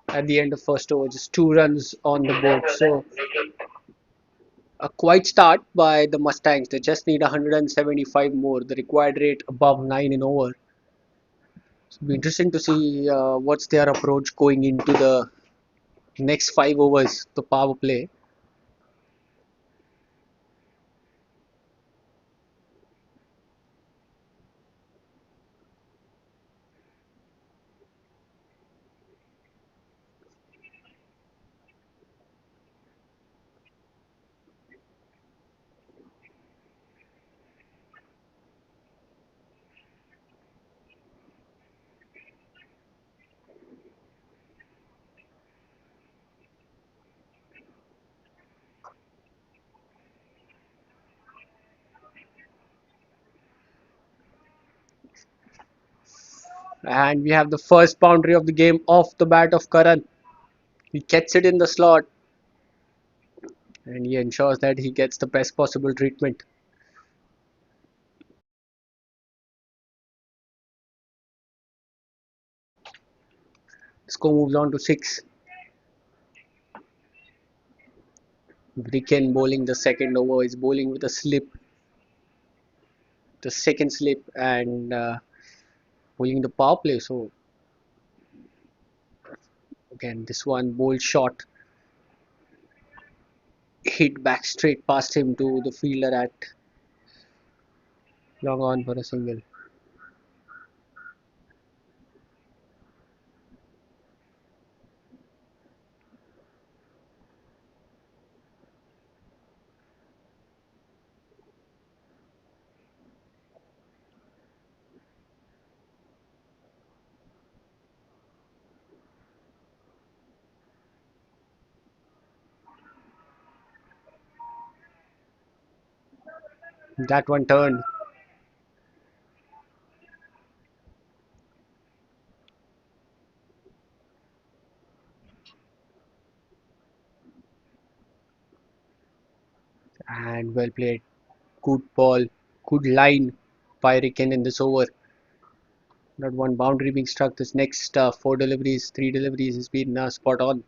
At the end of first over, just 2 runs on the board. So a quiet start by the Mustangs. They just need 175 more. The required rate above 9 in over. It'll be interesting to see what's their approach going into the next 5 overs, the power play. And we have the first boundary of the game off the bat of Karan. He gets it in the slot and he ensures that he gets the best possible treatment. Score moves on to 6. Bricken bowling the second over is bowling with a slip, the second slip, and bowling the power play. So again, this one bowl shot hit back straight past him to the fielder at long on for a single. That one turned and well played. Good ball, good line by Ricken in this over. Not one boundary being struck. This next 4 deliveries, 3 deliveries has been spot on.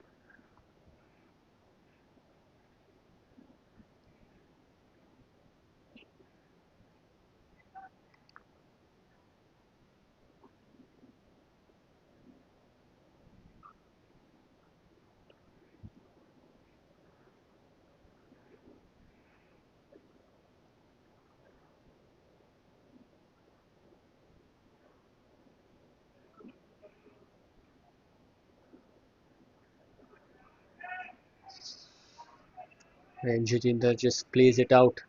And Jitinder just plays it out.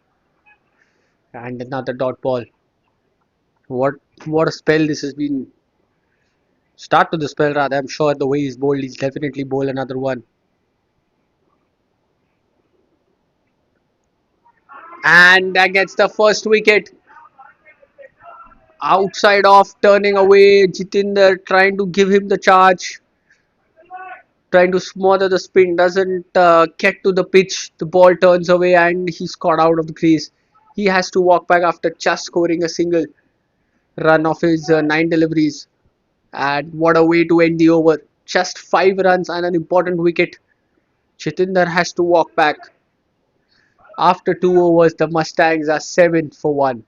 And another dot ball. What what a spell this has been. Start to the spell rather. I'm sure the way he's bowled, he's definitely bowl another one. And that gets the first wicket. Outside off, turning away. Jitinder trying to give him the charge. Trying to smother the spin. Doesn't get to the pitch. The ball turns away and he's caught out of the crease. He has to walk back after just scoring a single run of his 9 deliveries. And what a way to end the over. Just 5 runs and an important wicket. Chitinder has to walk back. After 2 overs, the Mustangs are 7 for 1.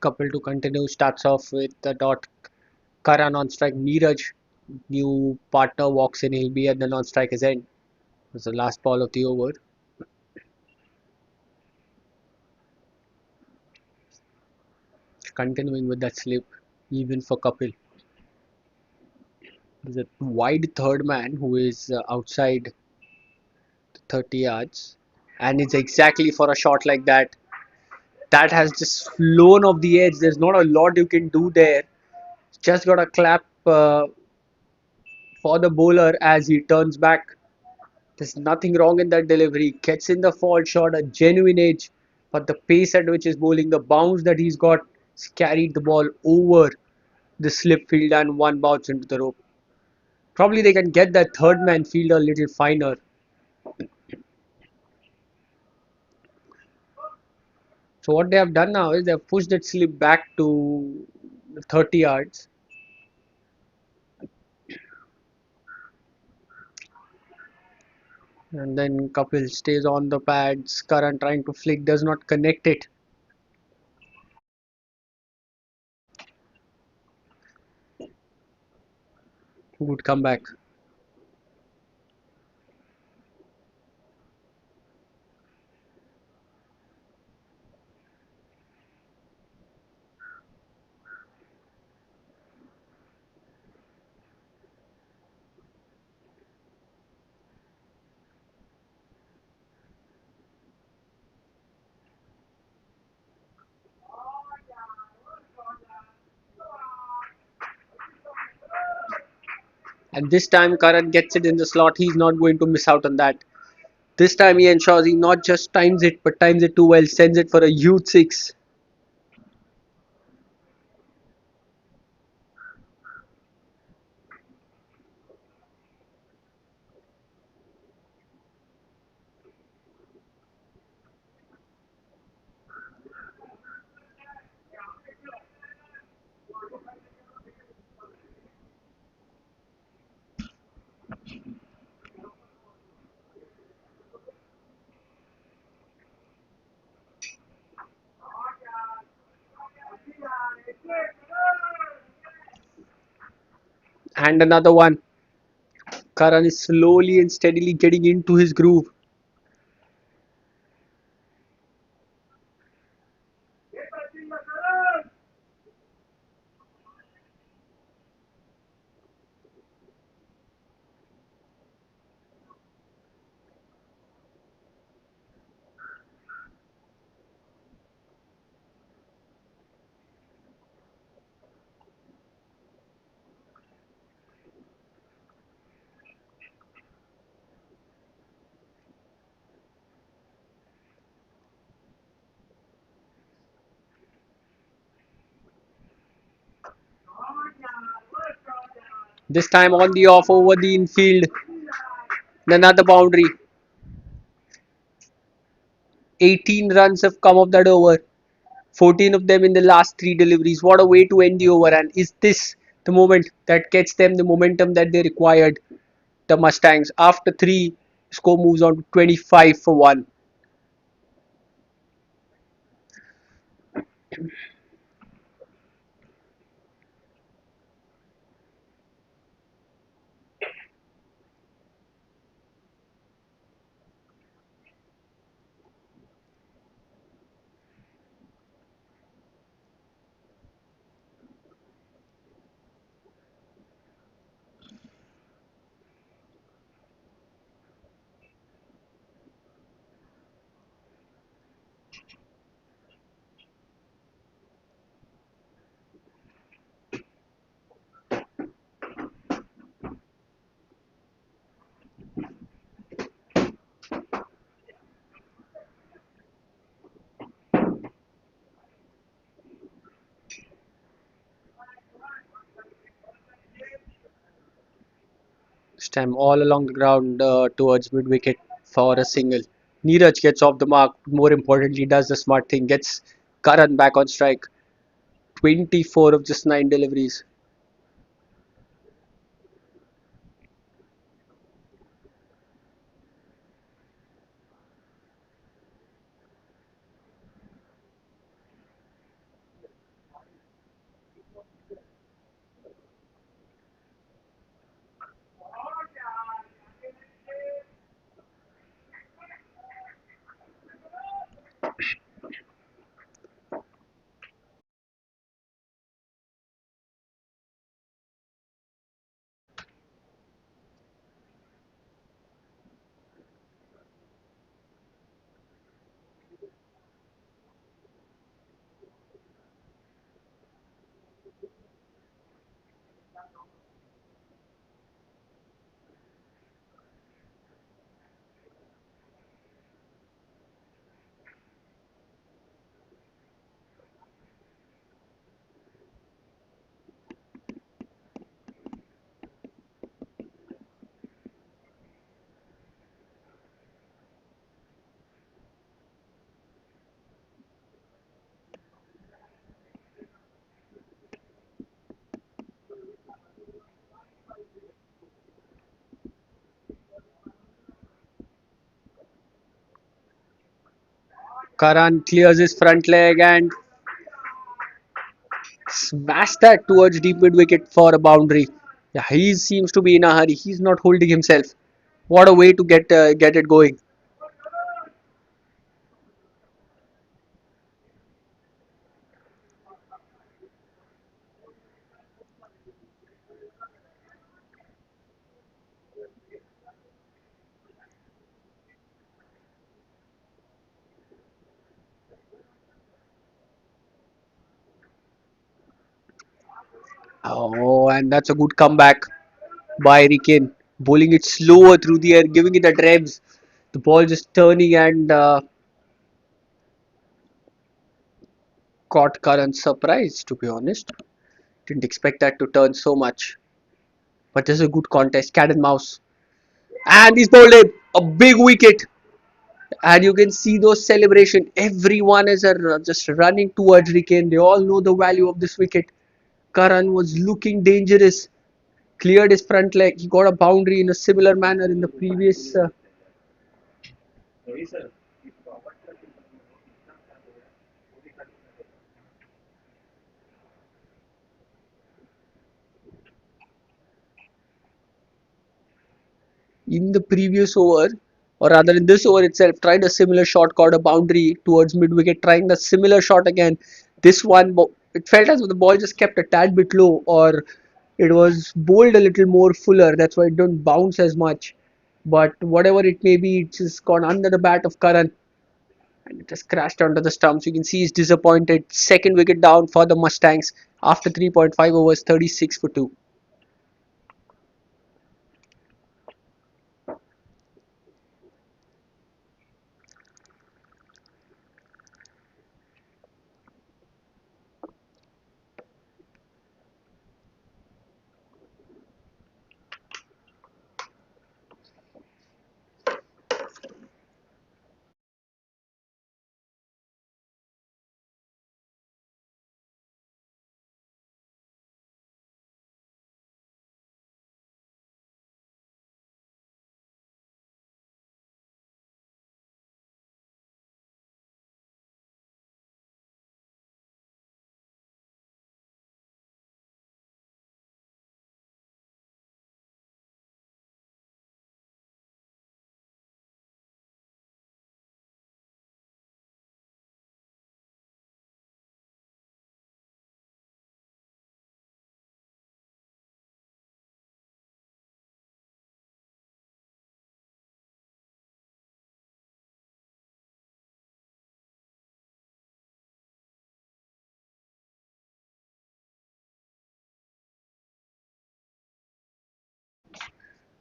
Couple to continue starts off with the dot. Karan on strike. Neeraj, new partner, walks in. He'll be at the non-striker's end. It's the last ball of the over. Continuing with that slip, even for Kapil. There's a wide third man who is outside the 30 yards, and it's exactly for a shot like that. That has just flown off the edge. There's not a lot you can do there. Just got a clap for the bowler as he turns back. There's nothing wrong in that delivery. Gets in the fall shot, a genuine edge, but the pace at which he's bowling, the bounce that he's got, he's carried the ball over the slip field and one bounce into the rope. Probably they can get that third man field a little finer. So what they have done now is they've pushed that slip back to 30 yards. And then Kapil stays on the pads. Karan trying to flick, does not connect it. Good comeback. And this time Karan gets it in the slot. He's not going to miss out on that. This time he ensures he not just times it, but times it too well. Sends it for a huge six. And another one. Karan is slowly and steadily getting into his groove. This time on the off over the infield. Another boundary. 18 runs have come off that over. 14 of them in the last three deliveries. What a way to end the over. And is this the moment that gets them the momentum that they required? The Mustangs. After three, score moves on to 25 for 1. Stem all along the ground towards mid wicket for a single. Neeraj gets off the mark. More importantly, does the smart thing. Gets Karan back on strike. 24 of just 9 deliveries. Karan clears his front leg and smash that towards deep mid wicket for a boundary. Yeah, he seems to be in a hurry. He's not holding himself. What a way to get it going. Oh, and that's a good comeback by Rikin. Bowling it slower through the air, giving it a revs. The ball just turning and caught Karan surprised, to be honest. Didn't expect that to turn so much. But this is a good contest, cat and mouse. And he's bowled in a big wicket. And you can see those celebration. Everyone is just running towards Rikin. They all know the value of this wicket. Karan was looking dangerous. Cleared his front leg. He got a boundary in a similar manner in the previous. In the previous over, or rather in this over itself, tried a similar shot, got a boundary towards mid wicket, trying the similar shot again. This one, it felt as if the ball just kept a tad bit low, or it was bowled a little more fuller. That's why it don't bounce as much. But whatever it may be, it's just gone under the bat of Karan and it just crashed onto the stumps. You can see he's disappointed. Second wicket down for the Mustangs after 3.5 overs, 36 for 2.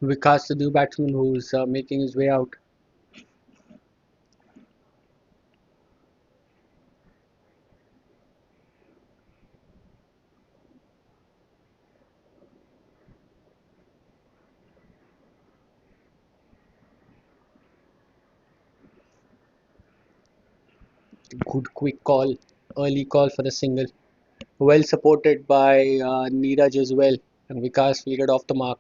Vikas, the new batsman who's making his way out. Good quick call, early call for the single. Well supported by Neeraj as well, and Vikas fielded off the mark.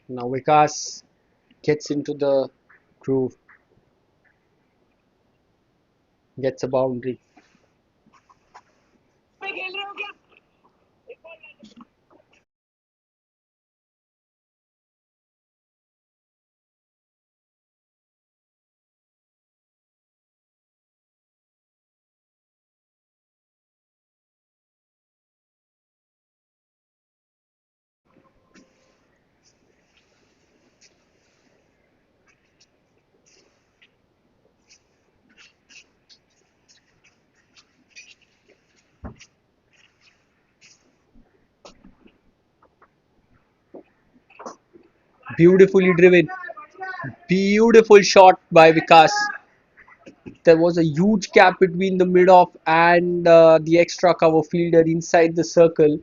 Now Vikas gets into the groove, gets a boundary. Beautifully driven, beautiful shot by Vikas. There was a huge gap between the mid-off and the extra cover fielder inside the circle.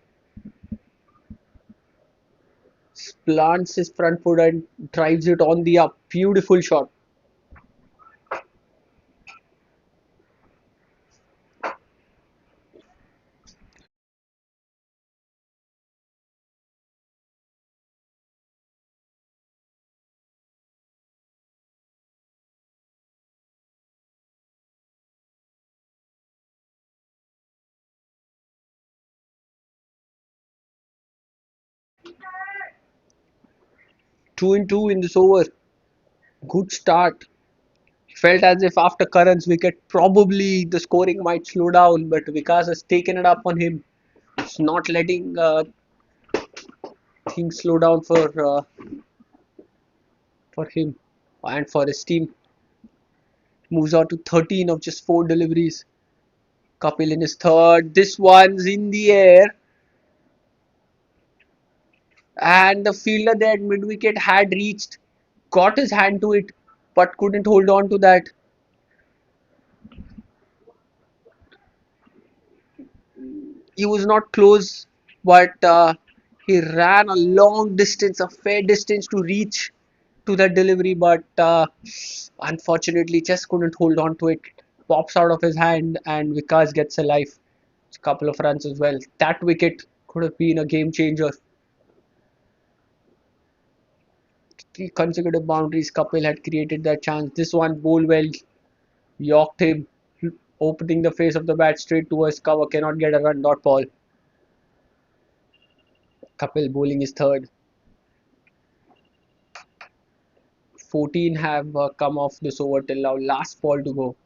Plants his front foot and drives it on the up. Beautiful shot. Two and two in this over. Good start. Felt as if after Karan's wicket, probably the scoring might slow down, but Vikas has taken it up on him. It's not letting things slow down for him and for his team. Moves on to 13 of just 4 deliveries. Kapil in his third. This one's in the air. And the fielder there at mid wicket had reached, got his hand to it, but couldn't hold on to that. He was not close, but he ran a long distance, a fair distance to reach to that delivery, but unfortunately just couldn't hold on to it. Pops out of his hand, and Vikas gets a life. A couple of runs as well. That wicket could have been a game changer. 3 consecutive boundaries. Kapil had created that chance. This one, Bolwell yorked him, opening the face of the bat straight towards cover. Cannot get a run. Dot ball. Kapil bowling his third. 14 have come off this over till now. Last ball to go.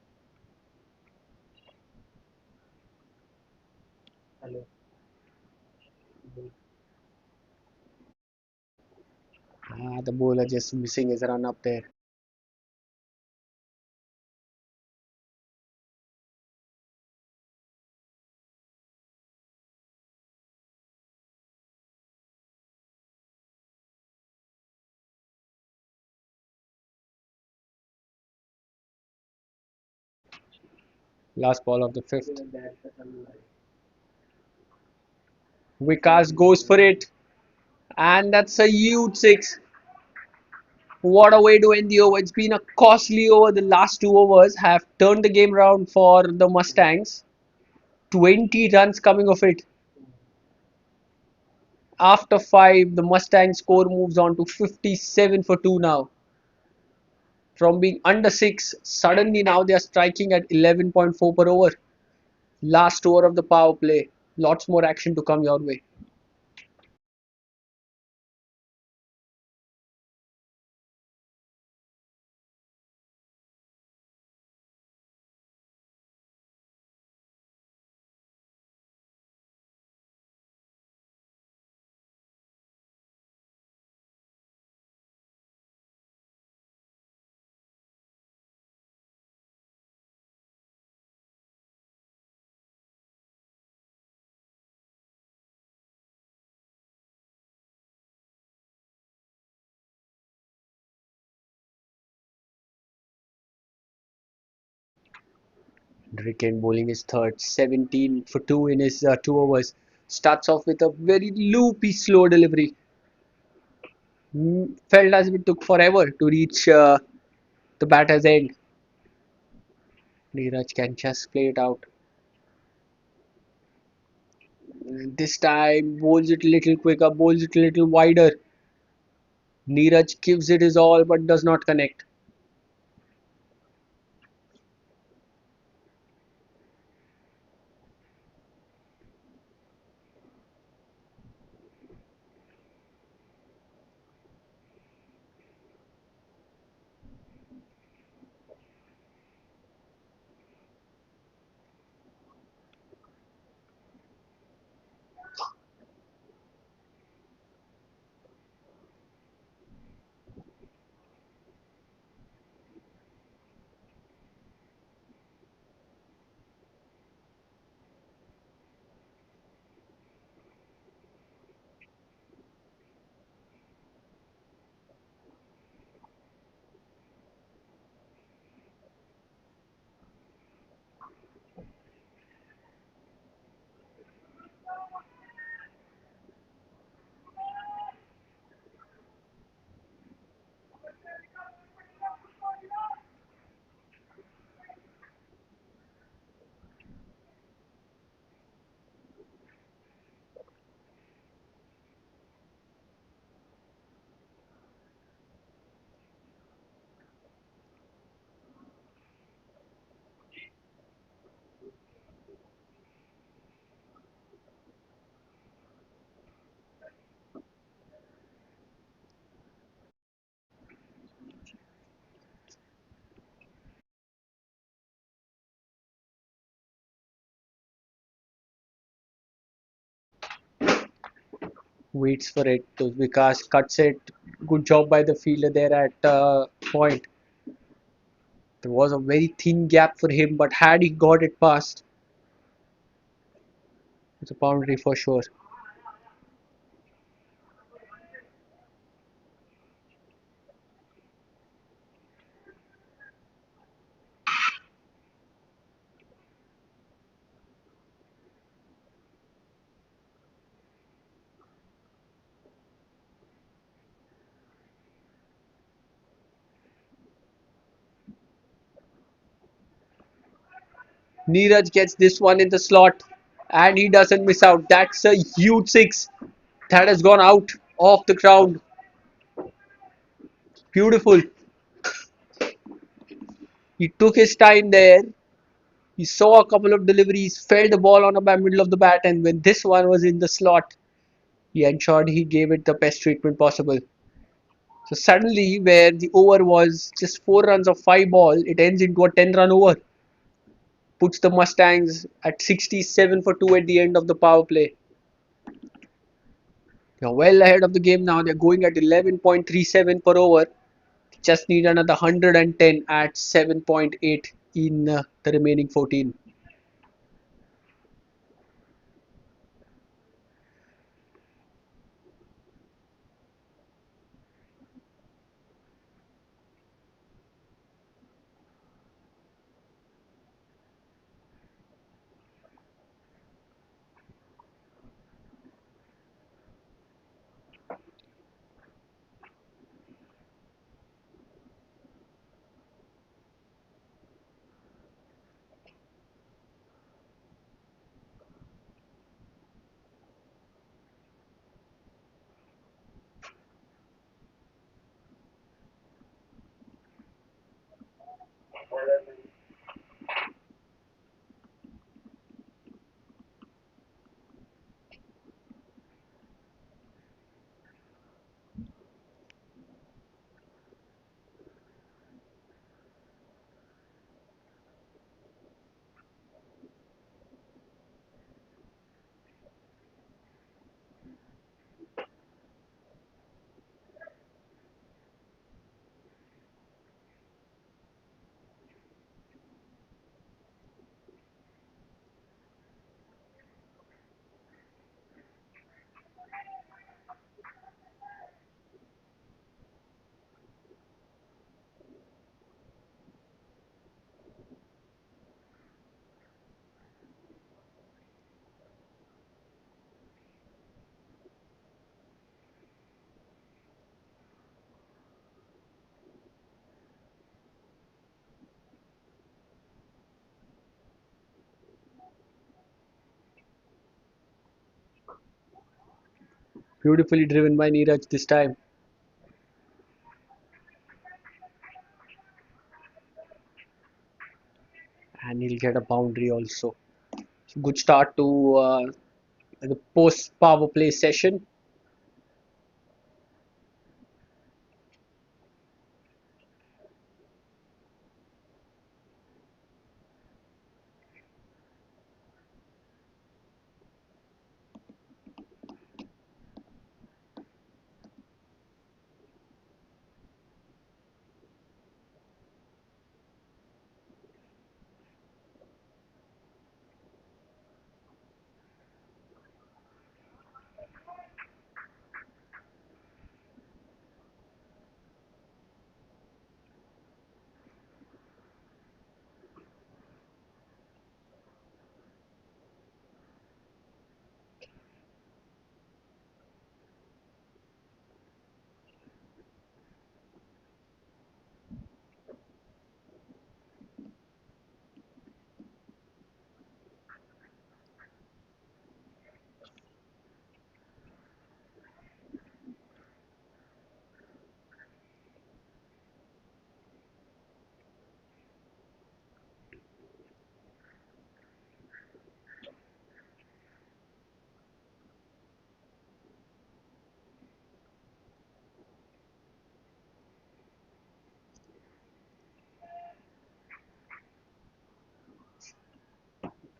The bowler just missing his run up there. Last ball of the fifth. Vikas goes for it, and that's a huge six. What a way to end the over. It's been a costly over. The last 2 overs have turned the game around for the Mustangs. 20 runs coming of it. After 5, the Mustang score moves on to 57 for 2 now. From being under 6, suddenly now they are striking at 11.4 per over. Last over of the power play. Lots more action to come your way. Ricken bowling his third, 17 for 2 in his 2 overs. Starts off with a very loopy, slow delivery. Felt as if it took forever to reach the batter's end. Neeraj can just play it out. This time, bowls it a little quicker, bowls it a little wider. Neeraj gives it his all but does not connect. Waits for it. To Vikas cuts it. Good job by the fielder there at point. There was a very thin gap for him, but had he got it past, it's a boundary for sure. Neeraj gets this one in the slot and he doesn't miss out. That's a huge six that has gone out of the ground. Beautiful. He took his time there. He saw a couple of deliveries, felt the ball on the middle of the bat, and when this one was in the slot, he ensured he gave it the best treatment possible. So suddenly, where the over was just 4 runs of 5 ball, it ends into a 10-run over. Puts the Mustangs at 67 for 2 at the end of the power play. They're well ahead of the game now. They're going at 11.37 per over. Just need another 110 at 7.8 in the remaining 14. Beautifully driven by Neeraj this time. And he'll get a boundary also. Good start to the post power play session.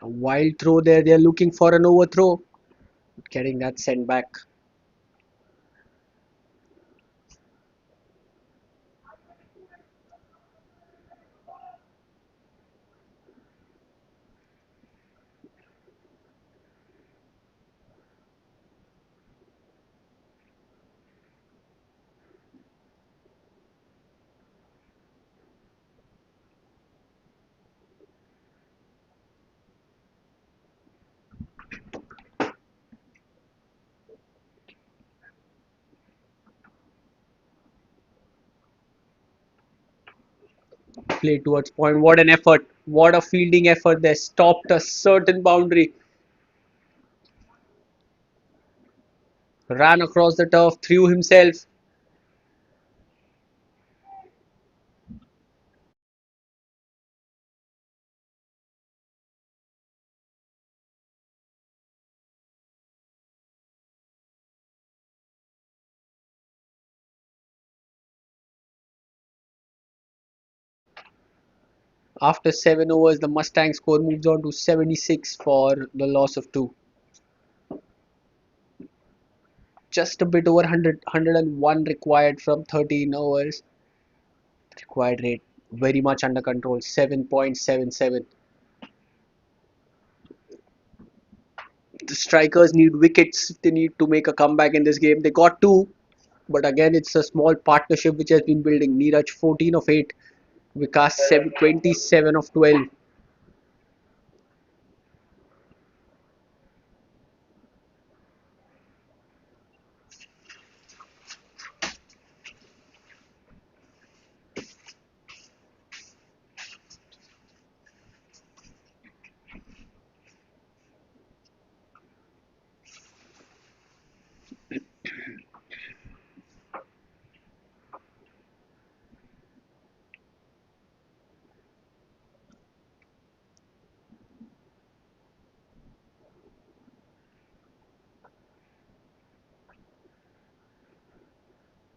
A wild throw there. They're looking for an overthrow. Getting that sent back. Play towards point. What an effort. What a fielding effort there. Stopped a certain boundary. Ran across the turf. Threw himself. After 7 overs, the Mustang score moves on to 76 for the loss of 2. Just a bit over 101 required from 13 overs. Required rate very much under control, 7.77. The strikers need wickets if they need to make a comeback in this game. They got 2, but again it's a small partnership which has been building. Neeraj 14 of 8, Vikas 27 of 12.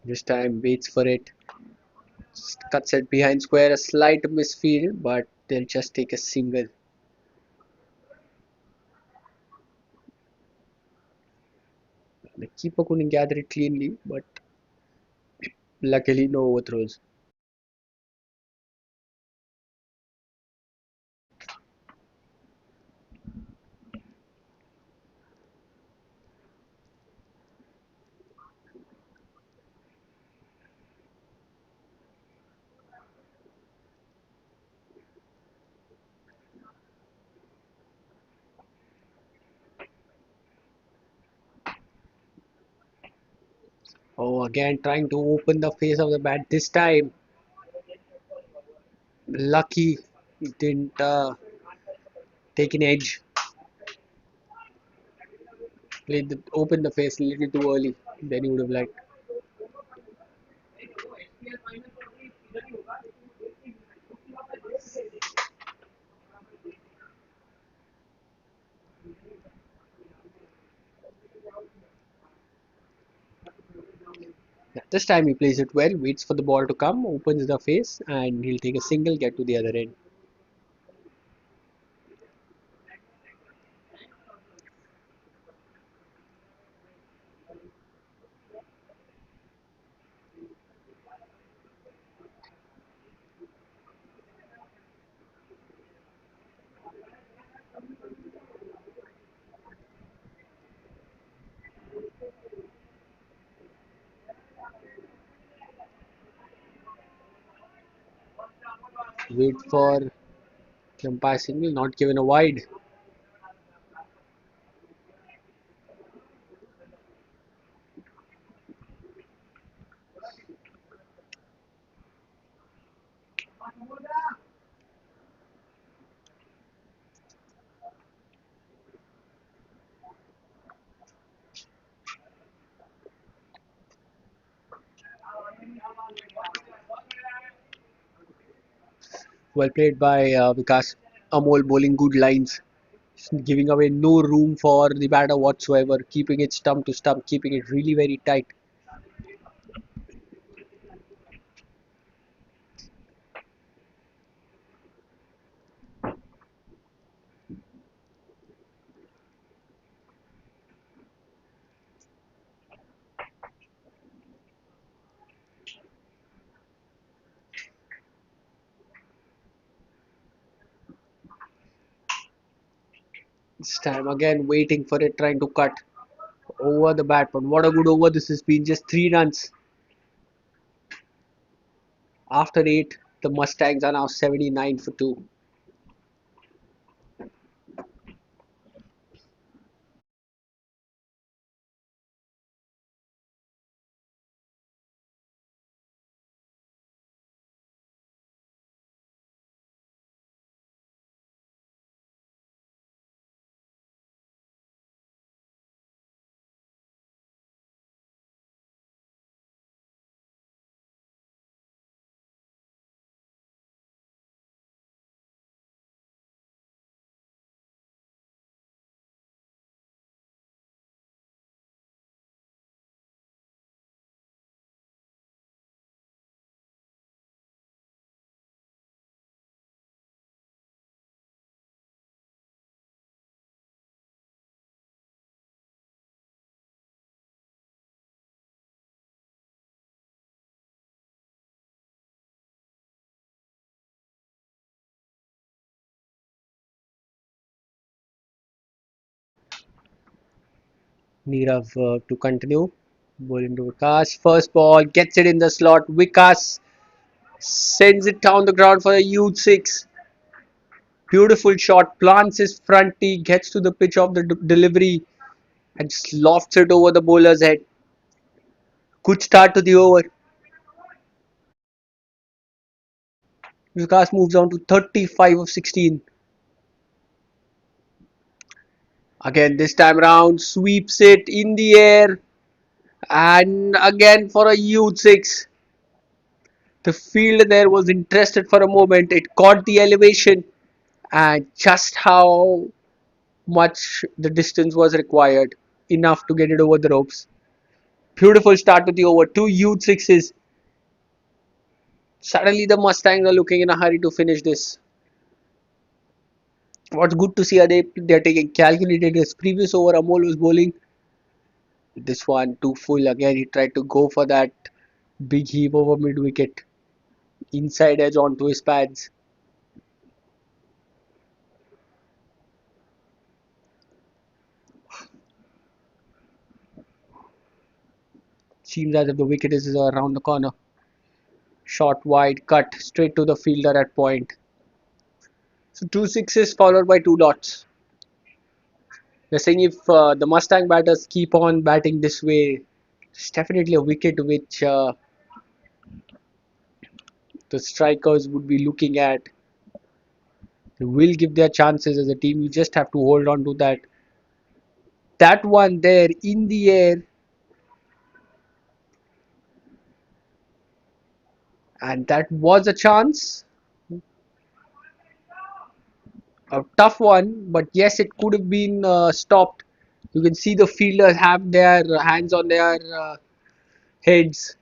This time waits for it, just cuts it behind square, a slight misfield, but they'll just take a single. The keeper couldn't gather it cleanly, but luckily no overthrows. Oh, again trying to open the face of the bat. This time, lucky he didn't take an edge. Open the face a little too early. Then he would have liked. Yeah, this time he plays it well, waits for the ball to come, opens the face, and he'll take a single, get to the other end. Wait for the umpire signal, not given a wide. Well played by Vikas. Amol bowling good lines, giving away no room for the batter whatsoever, keeping it stump to stump, keeping it really very tight. This time again waiting for it, trying to cut over the bat. But what a good over this has been. Just 3 runs after 8. The Mustangs are now 79 for 2. Nirav to continue. Ball into Vikas. First ball gets it in the slot. Vikas sends it down the ground for a huge six. Beautiful shot. Plants his front tee. Gets to the pitch of the delivery and just lofts it over the bowler's head. Good start to the over. Vikas moves on to 35 of 16. Again, this time round, sweeps it in the air. And again for a huge six. The field there was interested for a moment. It caught the elevation and just how much the distance was required. Enough to get it over the ropes. Beautiful start to the over. Two huge sixes. Suddenly the Mustangs are looking in a hurry to finish this. What's good to see are they're taking calculated risks. Previous over Amol was bowling. This one too full again. He tried to go for that big heave over mid wicket. Inside edge onto his pads. Seems as if the wicket is around the corner. Short wide cut straight to the fielder at point. So two sixes followed by two dots. They're saying if the Mustang batters keep on batting this way, it's definitely a wicket which the strikers would be looking at. They will give their chances as a team. You just have to hold on to that That one there in the air, and that was a chance. A tough one, but yes, it could have been stopped. You can see the fielders have their hands on their heads.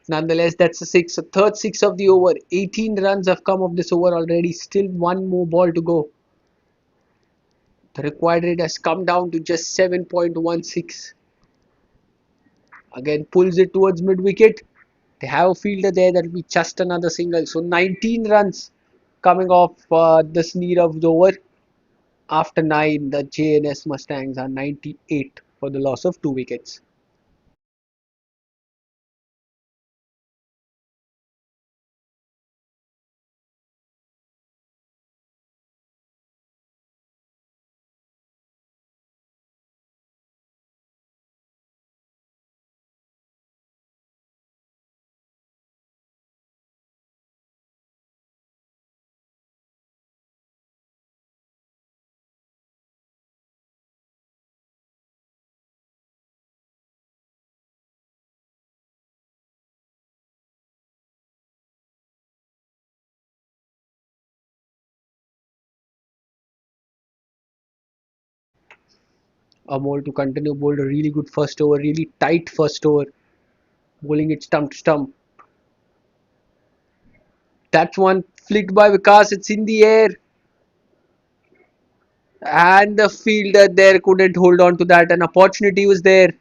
Nonetheless, that's a six, a third six of the over. 18 runs have come of this over already. Still one more ball to go. The required rate has come down to just 7.16. Again, pulls it towards mid wicket. They have a fielder there that will be just another single. So 19 runs coming off this lead of the over. After 9, the Jns Mustangs are 98 for the loss of 2 wickets. Amol to continue bowled a really good first over, really tight first over, bowling it stump to stump. That's one flicked by Vikas, it's in the air. And the fielder there couldn't hold on to that. An opportunity was there.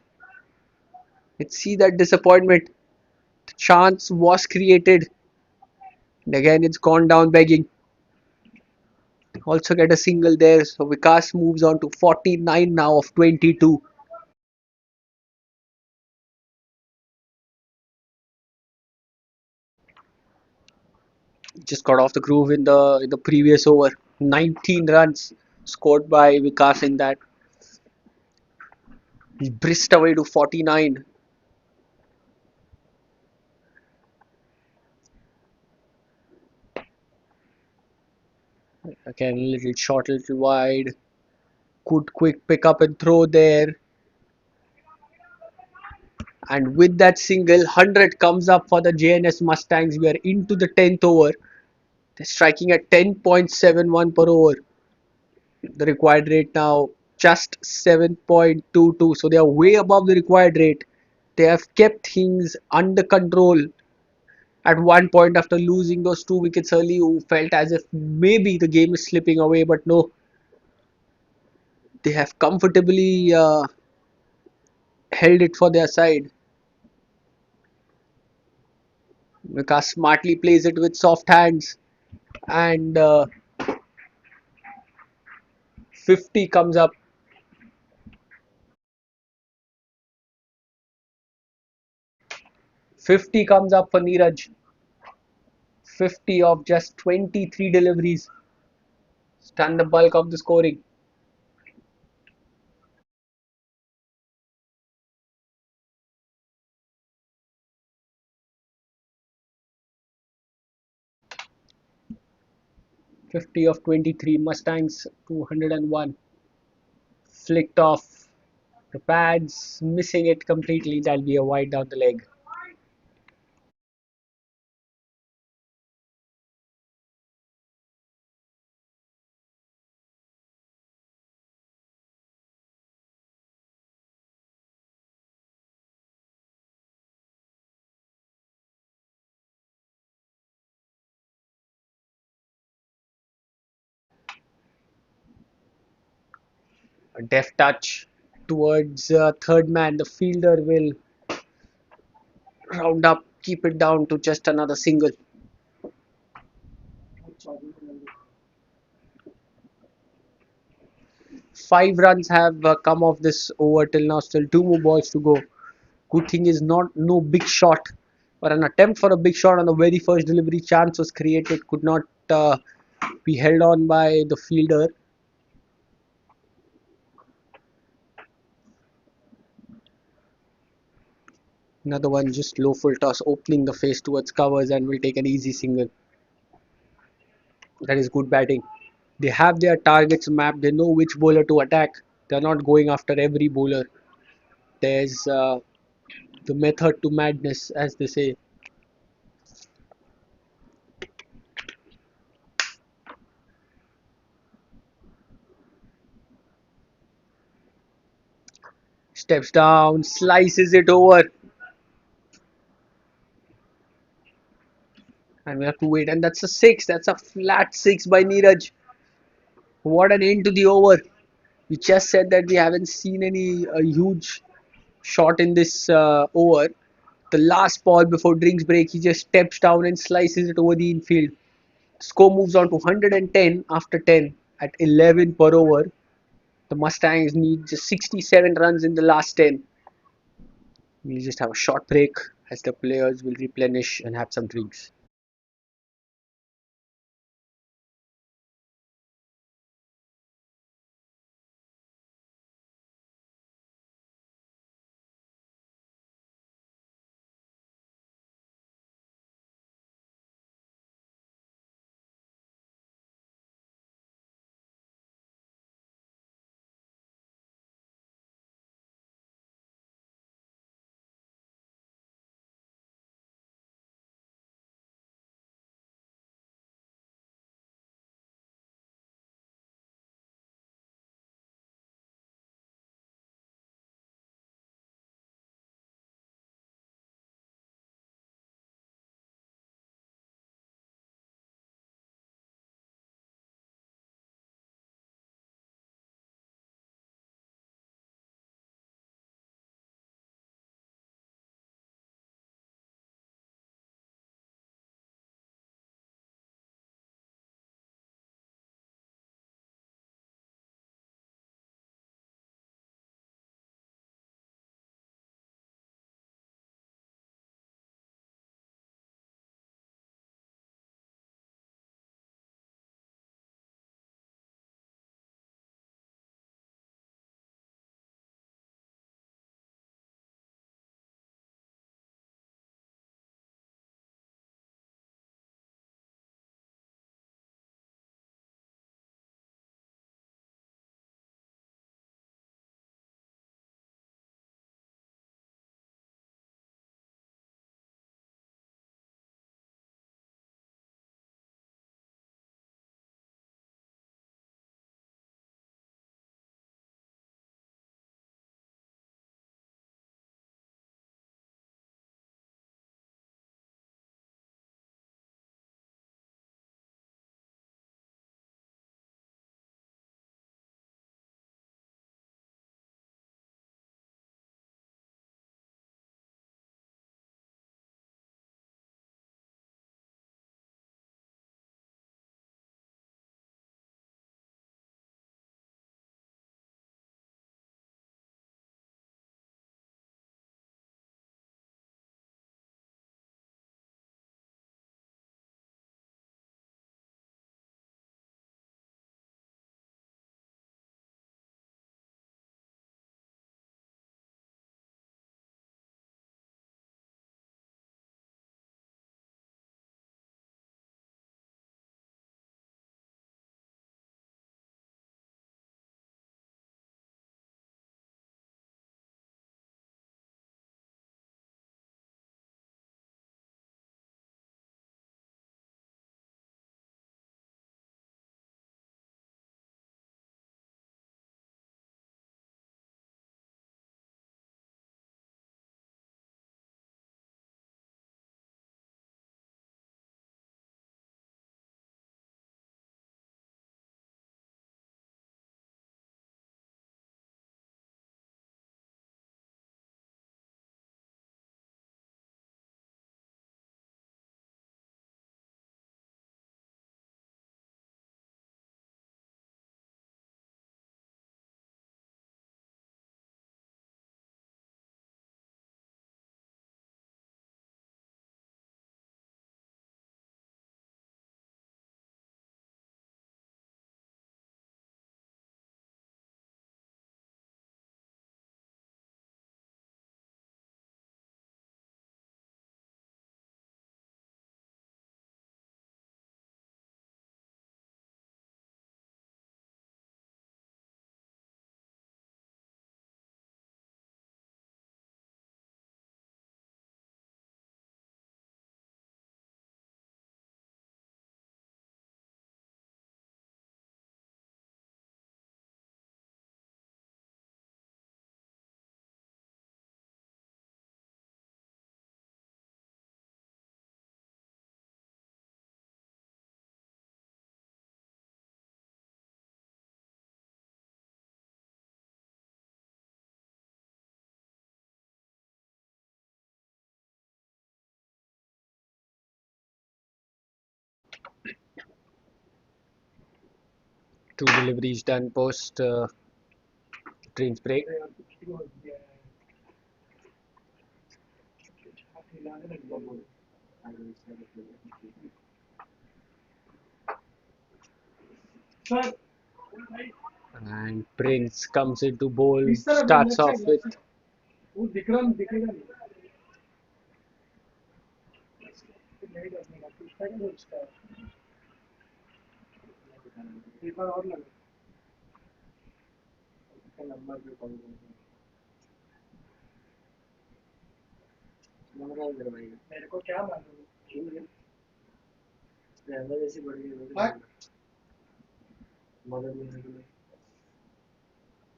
Let's see that disappointment. The chance was created. And again, it's gone down begging. Also get a single there. So Vikas moves on to 49 now of 22. Just got off the groove in the previous over. 19 runs scored by Vikas in that. He brisked away to 49. Again, a little short, a little wide. Good quick pick up and throw there. And with that single, 100 comes up for the JNS Mustangs. We are into the 10th over. They're striking at 10.71 per over. The required rate now just 7.22. So they are way above the required rate. They have kept things under control. At one point, after losing those 2 wickets early, you felt as if maybe the game is slipping away, but no, they have comfortably held it for their side. Vikas smartly plays it with soft hands, and 50 comes up. 50 comes up for Neeraj. 50 of just 23 deliveries. Done the bulk of the scoring. 50 of 23. Mustangs 201. Flicked off the pads, missing it completely. That'll be a wide down the leg. A deft touch towards third man. The fielder will round up, keep it down to just another single. 5 runs have come off this over till now. Still 2 more balls to go. Good thing is not no big shot or an attempt for a big shot on the very first delivery. Chance was created, could not be held on by the fielder. Another one just low full toss, opening the face towards covers and will take an easy single. That is good batting. They have their targets mapped. They know which bowler to attack. They're not going after every bowler. There's the method to madness, as they say. Steps down, slices it over, and we have to wait. And that's a six. That's a flat six by Neeraj. What an end to the over. We just said that we haven't seen any huge shot in this over. The last ball before drinks break, he just steps down and slices it over the infield. Score moves on to 110 after 10 at 11 per over. The Mustangs need just 67 runs in the last 10. We'll just have a short break as the players will replenish and have some drinks. Two deliveries done post drinks break. And Prince comes into bowl, starts off with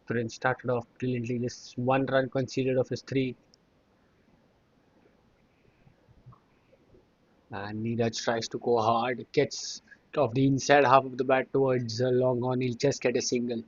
Prince started off brilliantly, just one run conceded of his three. And Neeraj tries to go hard, gets off the inside half of the bat towards long on, he'll just get a single.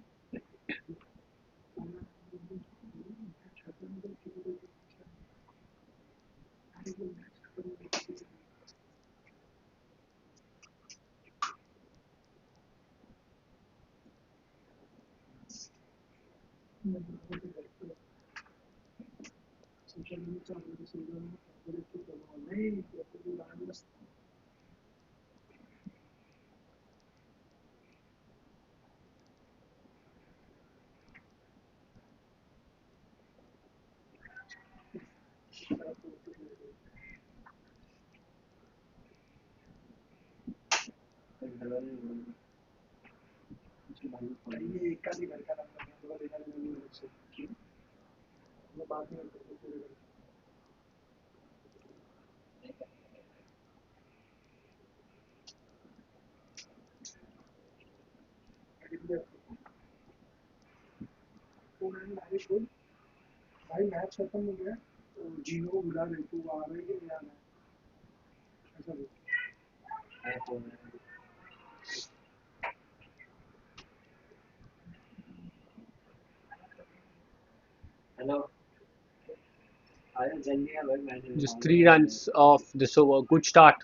Just three runs off this over. Good start.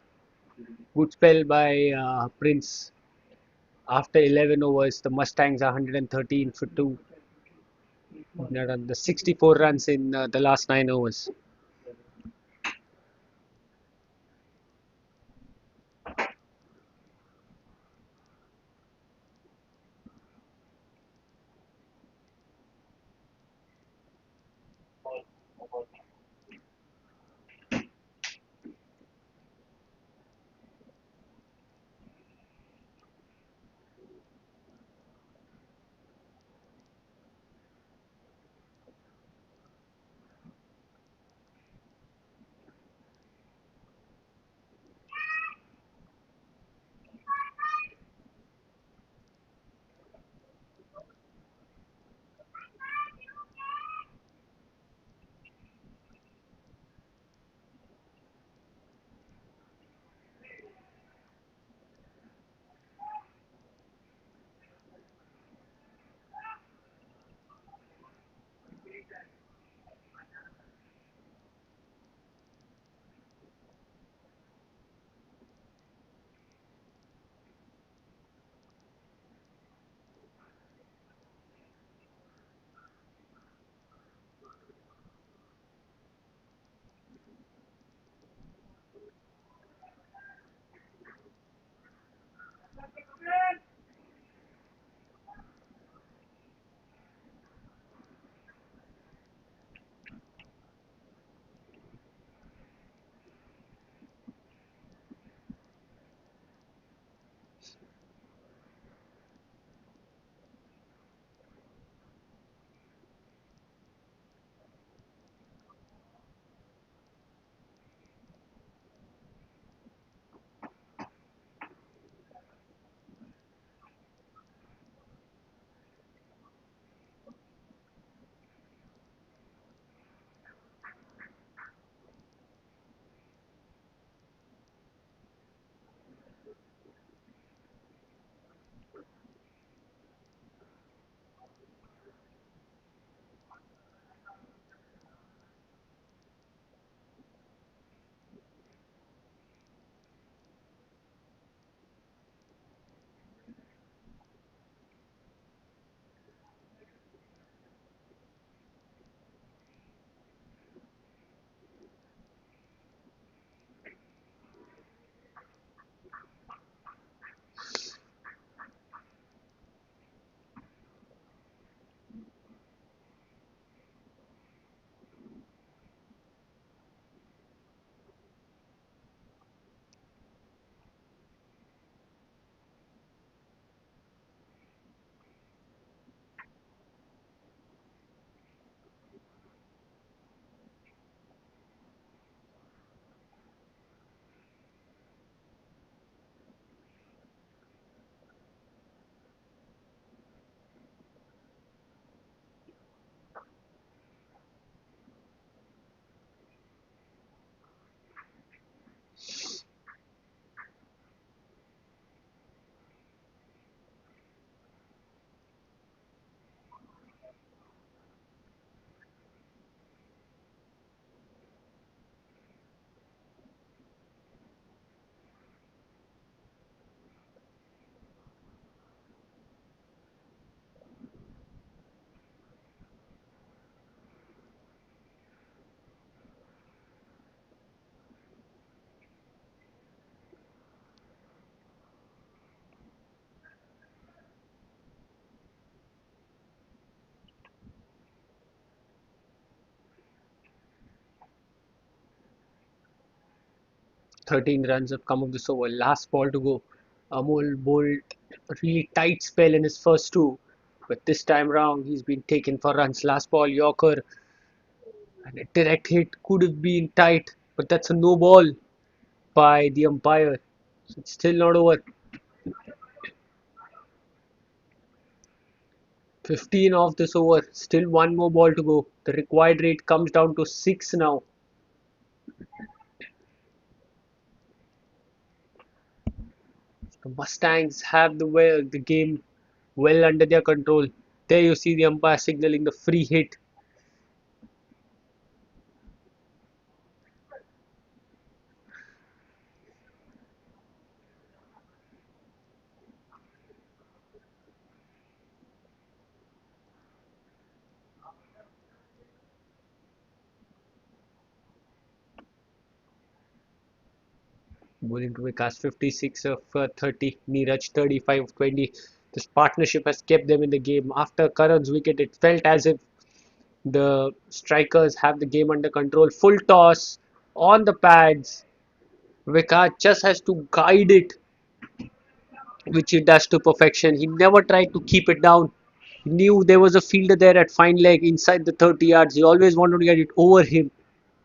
Good spell by Prince. After 11 overs, the Mustangs are 113 for 2. They done the 64 runs in the last 9 overs. 13 runs have come of this over. Last ball to go. Amol bowled a really tight spell in his first two, but this time round he's been taken for runs. Last ball, Yorker, and a direct hit could have been tight, but that's a no ball by the umpire. So it's still not over. 15 off this over, still one more ball to go. The required rate comes down to 6 now. The Mustangs have the game well under their control. There you see the umpire signaling the free hit. Bowling to Vikas 56 of 30, Neeraj 35 of 20. This partnership has kept them in the game. After Karan's wicket, it felt as if the strikers have the game under control. Full toss on the pads. Vikas just has to guide it, which he does to perfection. He never tried to keep it down. He knew there was a fielder there at fine leg inside the 30 yards. He always wanted to get it over him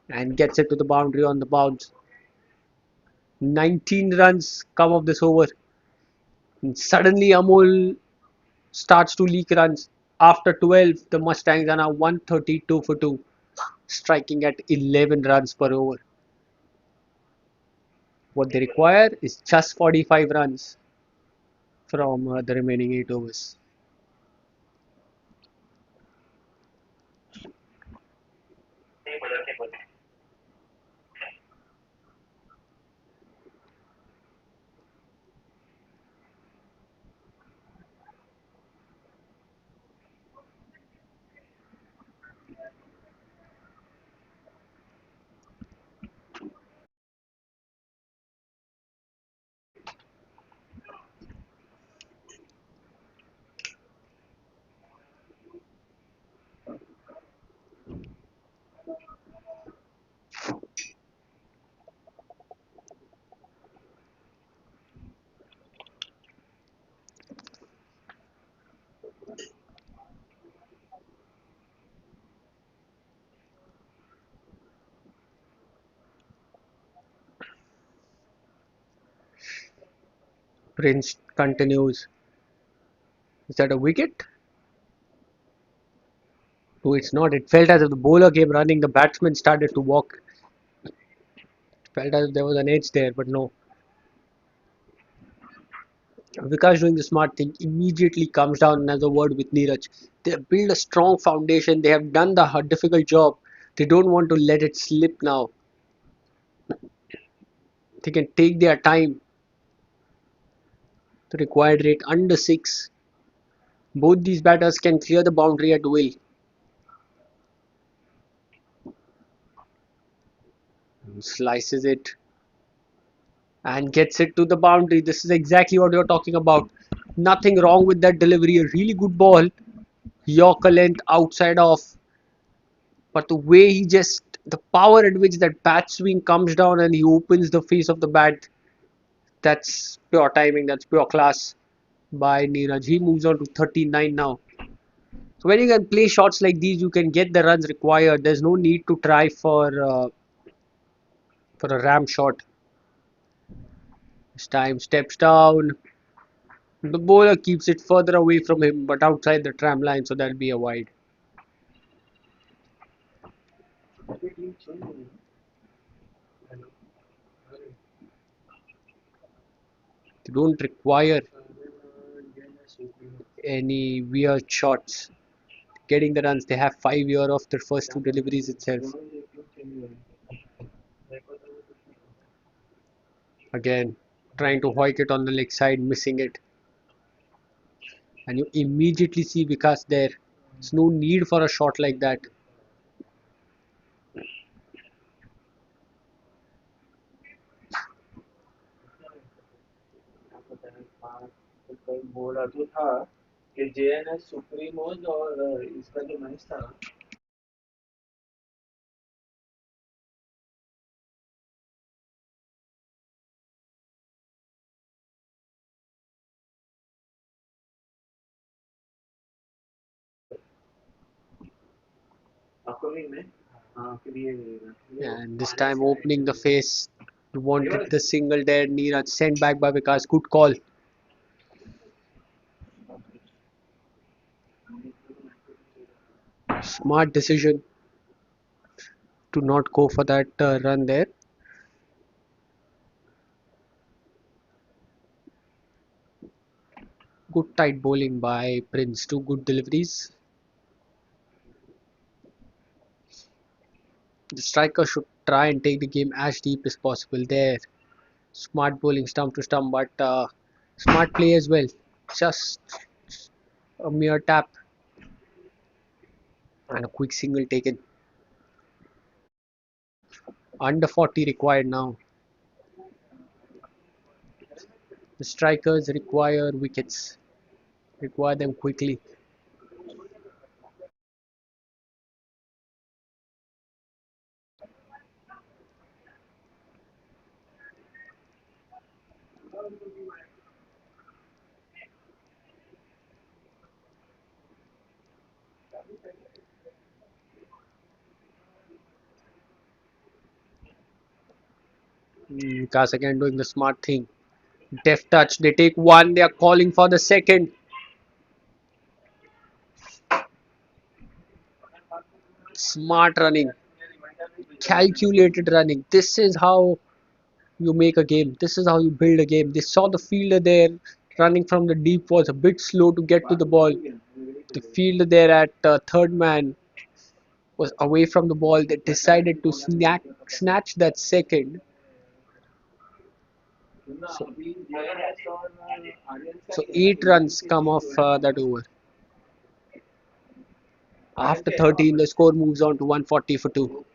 and gets it to the boundary on the bounce. 19 runs come of this over. And suddenly Amol starts to leak runs. After 12, the Mustangs are now 132 for 2, striking at 11 runs per over. What they require is just 45 runs from the remaining 8 overs. Prince continues. Is that a wicket? No, it's not. It felt as if the bowler came running. The batsman started to walk. It felt as if there was an edge there, but no. Vikas doing the smart thing immediately comes down and has a word with Neeraj. They have built a strong foundation. They have done the difficult job. They don't want to let it slip now. They can take their time. The required rate under 6. Both these batters can clear the boundary at will. Slices it and gets it to the boundary. This is exactly what you're talking about. Nothing wrong with that delivery. A really good ball. Yorker length outside off. But the way the power at which that bat swing comes down and he opens the face of the bat, that's pure timing. That's pure class by Neeraj. He moves on to 39 now. So when you can play shots like these, you can get the runs required. There's no need to try for a ram shot. This time steps down. The bowler keeps it further away from him, but outside the tram line, so that'll be a wide. They don't require any weird shots. Getting the runs, they have 5 year of their first two deliveries itself. Again, trying to hoik it on the leg side, missing it. And you immediately see Vikas there. There's no need for a shot like that. बोला तो था कि JNS सुप्रीमोज और इसका जो match था upcoming में हाँ फिर ये And this time opening the face. Wanted the single there. Neeraj sent back by Vikas. Good call. Smart decision to not go for that run there. Good tight bowling by Prince. Two good deliveries. The striker should try and take the game as deep as possible there. Smart bowling stump to stump, but smart play as well. Just a mere tap and a quick single taken. Under 40 required now. The strikers require wickets. Require them quickly. Vikas again doing the smart thing. Deft touch. They take one. They are calling for the second. Smart running. Calculated running. This is how you make a game. This is how you build a game. They saw the fielder there running from the deep was a bit slow to get to the ball. The fielder there at third man was away from the ball. They decided to snatch that second. So, so 8 runs come off that over. After 13, the score moves on to 140 for 2.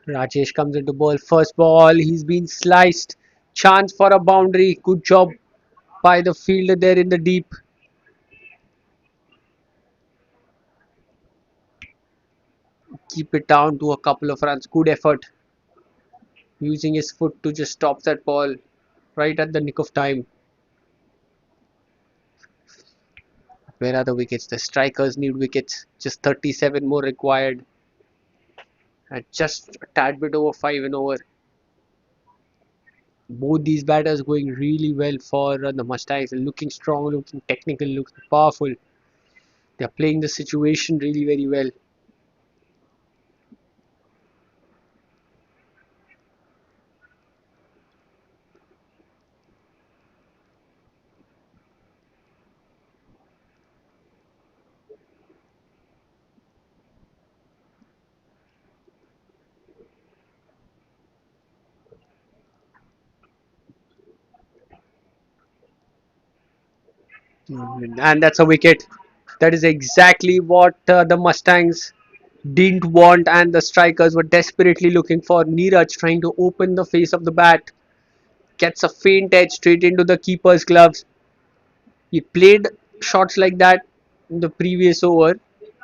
Rajesh comes into ball. First ball, he's been sliced. Chance for a boundary. Good job by the fielder there in the deep. Keep it down to a couple of runs. Good effort. Using his foot to just stop that ball right at the nick of time. Where are the wickets? The strikers need wickets. Just 37 more required. And just a tad bit over 5 and over. Both these batters going really well for the Mustangs. Looking strong, looking technical, looking powerful. They're playing the situation really very well. And that's a wicket. That is exactly what the Mustangs didn't want, and the strikers were desperately looking for. Neeraj trying to open the face of the bat. Gets a faint edge straight into the keeper's gloves. He played shots like that in the previous over.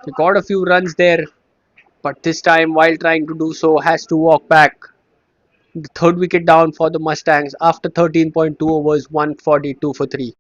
He got a few runs there, but this time, while trying to do so, has to walk back. The third wicket down for the Mustangs after 13.2 overs, 142 for 3.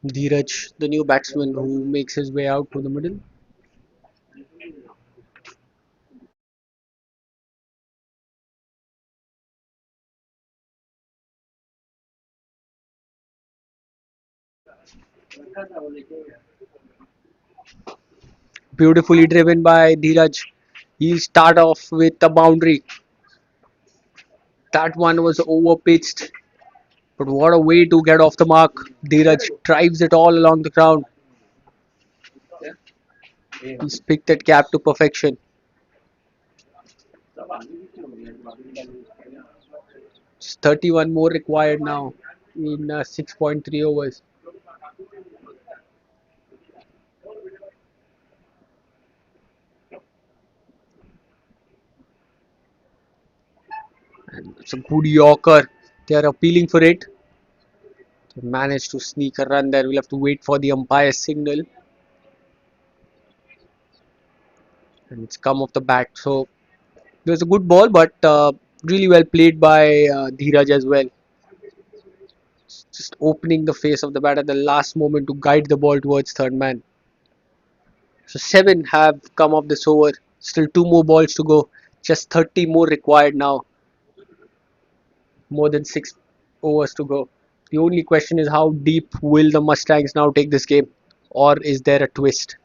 Dheeraj, the new batsman who makes his way out to the middle. Beautifully driven by Dheeraj. He'll start off with a boundary. That one was overpitched, but what a way to get off the mark. Dheeraj drives it all along the ground. He's picked that cap to perfection. It's 31 more required now in 6.3 overs. And it's a good Yorker. They are appealing for it. They managed to sneak a run there. We'll have to wait for the umpire's signal. And it's come off the bat. So it was a good ball, but really well played by Dheeraj as well. Just opening the face of the bat at the last moment to guide the ball towards third man. So seven have come off this over. Still two more balls to go. Just 30 more required now. More than 6 overs to go. The only question is how deep will the Mustangs now take this game? Or is there a twist?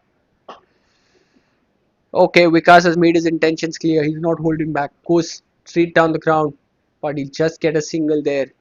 Okay, Vikas has made his intentions clear. He's not holding back. Goes straight down the ground. But he'll just get a single there.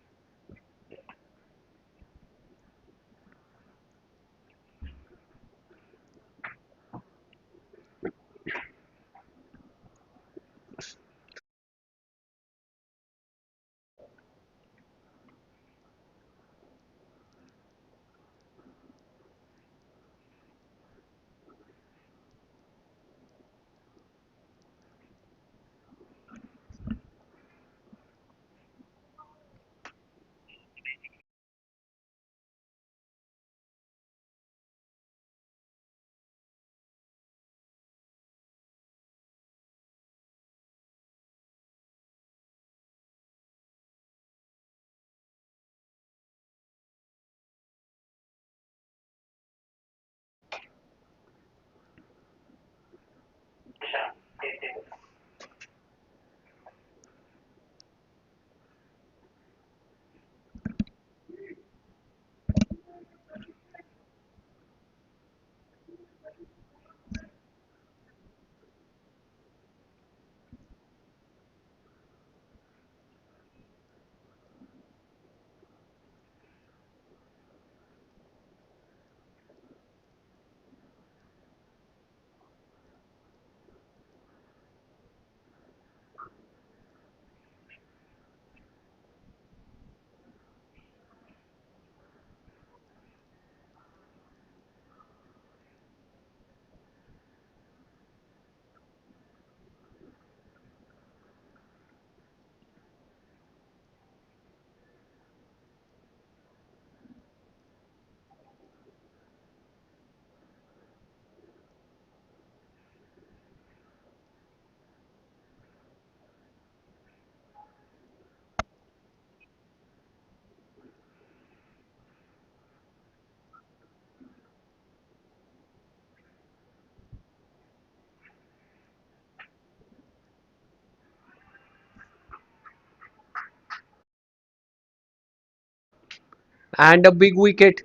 And a big wicket.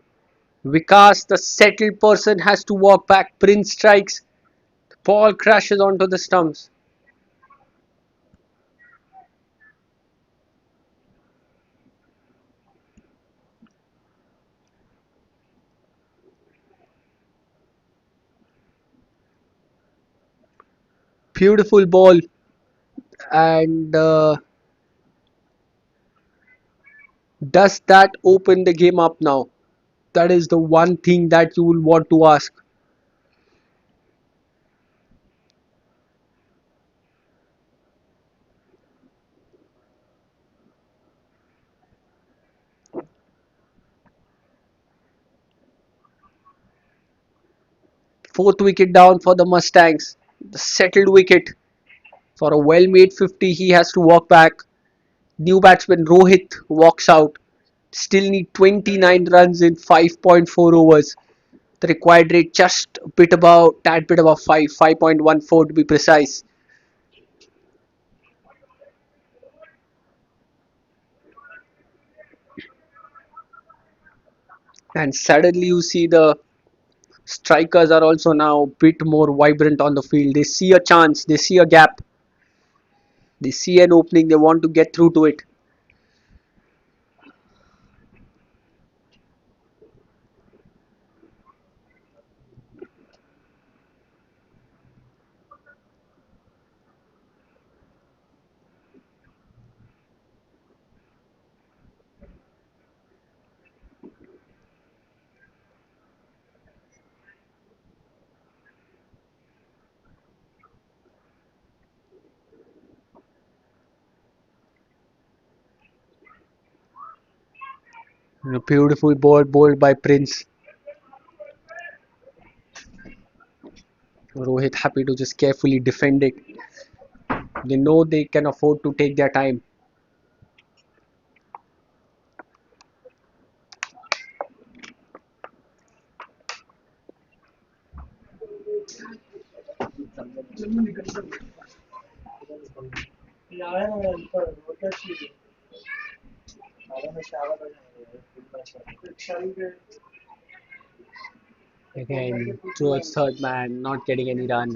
Vikas, the settled person, has to walk back. Prince strikes. The ball crashes onto the stumps. Beautiful ball. And does that open the game up now? That is the one thing that you will want to ask. Fourth wicket down for the Mustangs. The settled wicket. For a well made 50, he has to walk back. New batsman Rohit walks out. Still need 29 runs in 5.4 overs. The required rate just a bit above, tad bit above 5.14 to be precise. And suddenly you see the strikers are also now a bit more vibrant on the field. They see a chance, they see a gap, they see an opening, they want to get through to it. A beautiful ball bowled by Prince. Rohit happy to just carefully defend it. They know they can afford to take their time. Again, towards third man, not getting any run.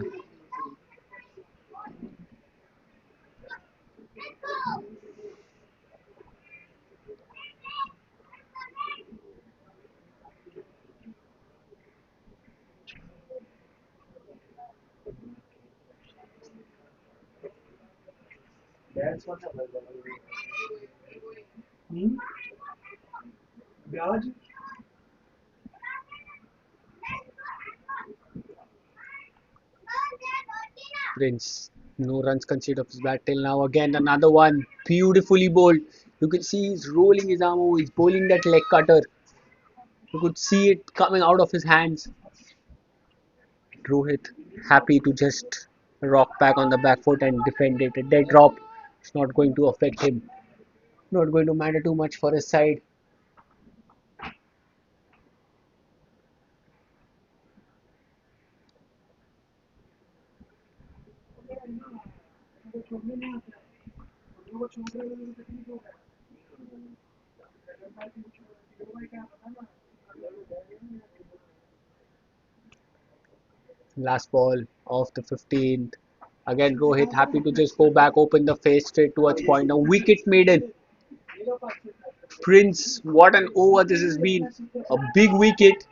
Prince, no runs conceded of his bat till now. Again, another one, beautifully bowled. You can see he's rolling his arm over, he's bowling that leg cutter. You could see it coming out of his hands. Rohit happy to just rock back on the back foot and defend it. A dead drop. It's not going to affect him. Not going to matter too much for his side. Last ball of the 15th. Again, Rohit happy to just go back, open the face straight towards point. A wicket maiden. Prince, what an over this has been. A big wicket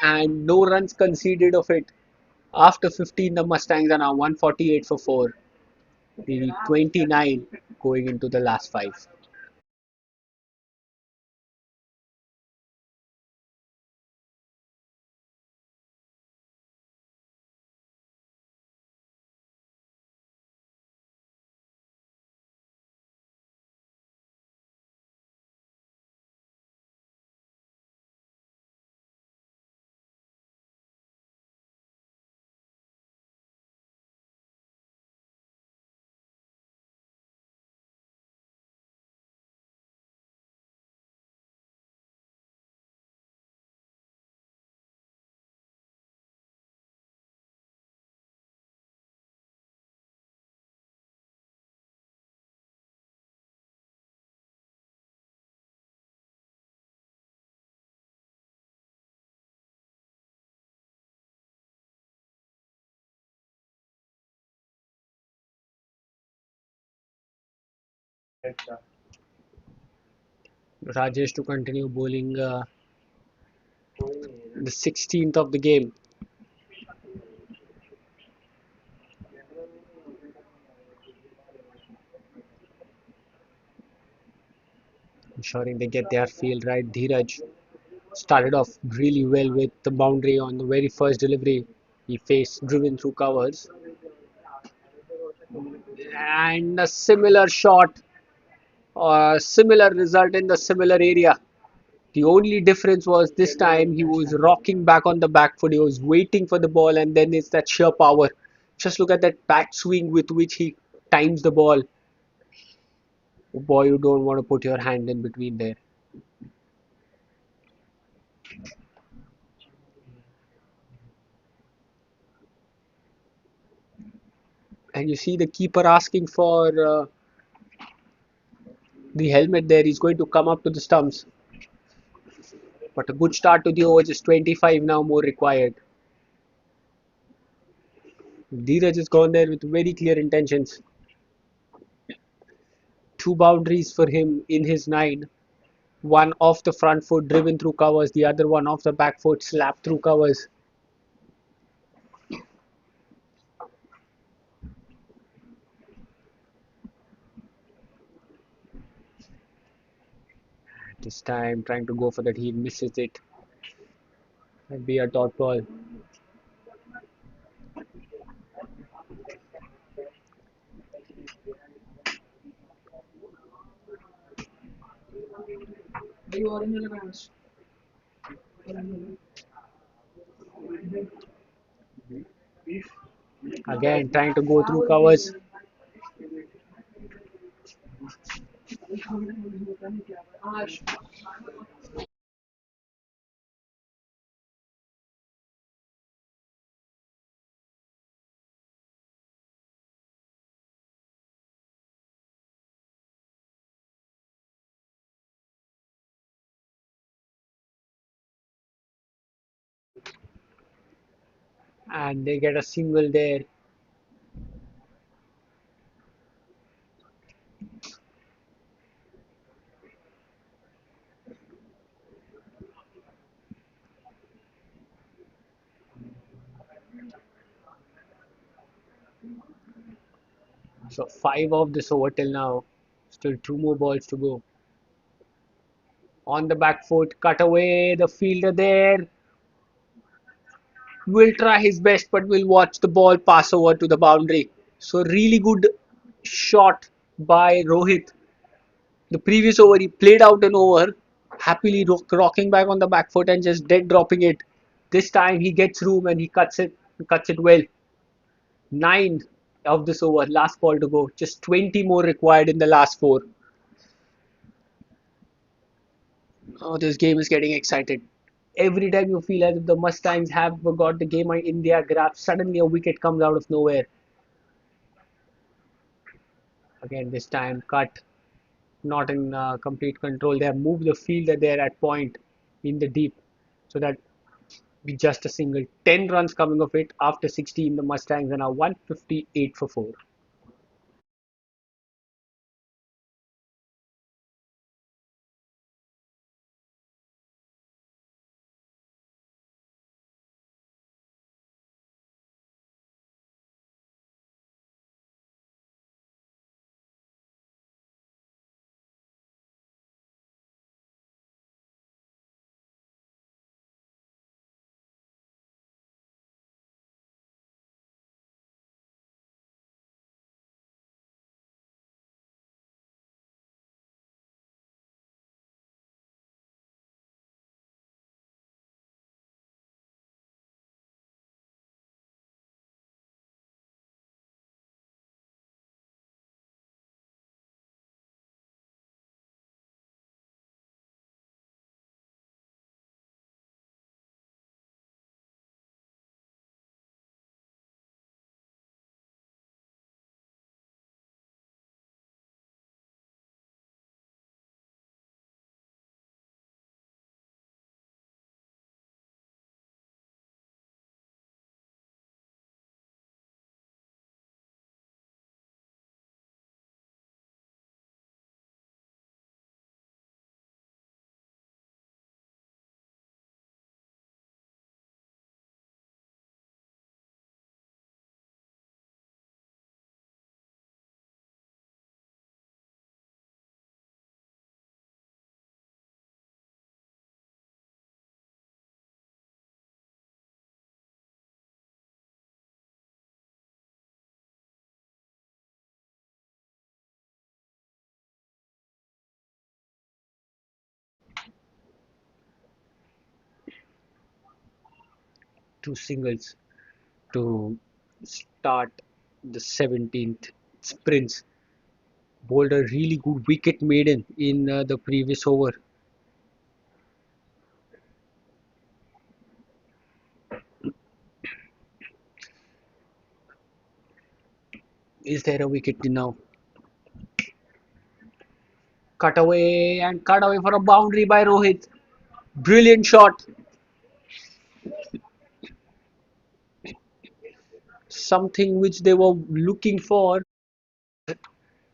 and no runs conceded of it. After 15, the Mustangs are now 148 for 4. They need 29 going into the last 5. Rajesh to continue bowling the 16th of the game, ensuring they get their field right. Dheeraj started off really well with the boundary on the very first delivery. He faced driven through covers and a similar shot or a similar result in the similar area. The only difference was this time he was rocking back on the back foot. He was waiting for the ball, and then it's that sheer power. Just look at that back swing with which he times the ball. Oh boy, you don't want to put your hand in between there. And you see the keeper asking for the helmet there. He's going to come up to the stumps. But a good start to the over, just 25 now more required. Dheeraj has gone there with very clear intentions. Two boundaries for him in his 9. One off the front foot driven through covers, the other one off the back foot slapped through covers. This time trying to go for that, he misses it. That'd be a dot ball. Again trying to go through covers. And they get a single there. So 5 off this over till now. Still 2 more balls to go. On the back foot, cut away, the fielder there. Will try his best, but will watch the ball pass over to the boundary. So really good shot by Rohit. The previous over, he played out an over, happily rocking back on the back foot and just dead dropping it. This time he gets room and he cuts it well. 9 of this over, last ball to go. Just 20 more required in the last 4. Oh, this game is getting excited. Every time you feel as if the Mustangs have got the game in their grasp, suddenly a wicket comes out of nowhere. Again, this time cut, not in complete control. They have moved the fielder there at point in the deep, so that be just a single. 10 runs coming of it after 16. The Mustangs are now 158 for 4. Two singles to start the 17th sprints. Bowled a really good wicket maiden in the previous over. Is there a wicket now? Cut away and cut away for a boundary by Rohit. Brilliant shot. Something which they were looking for.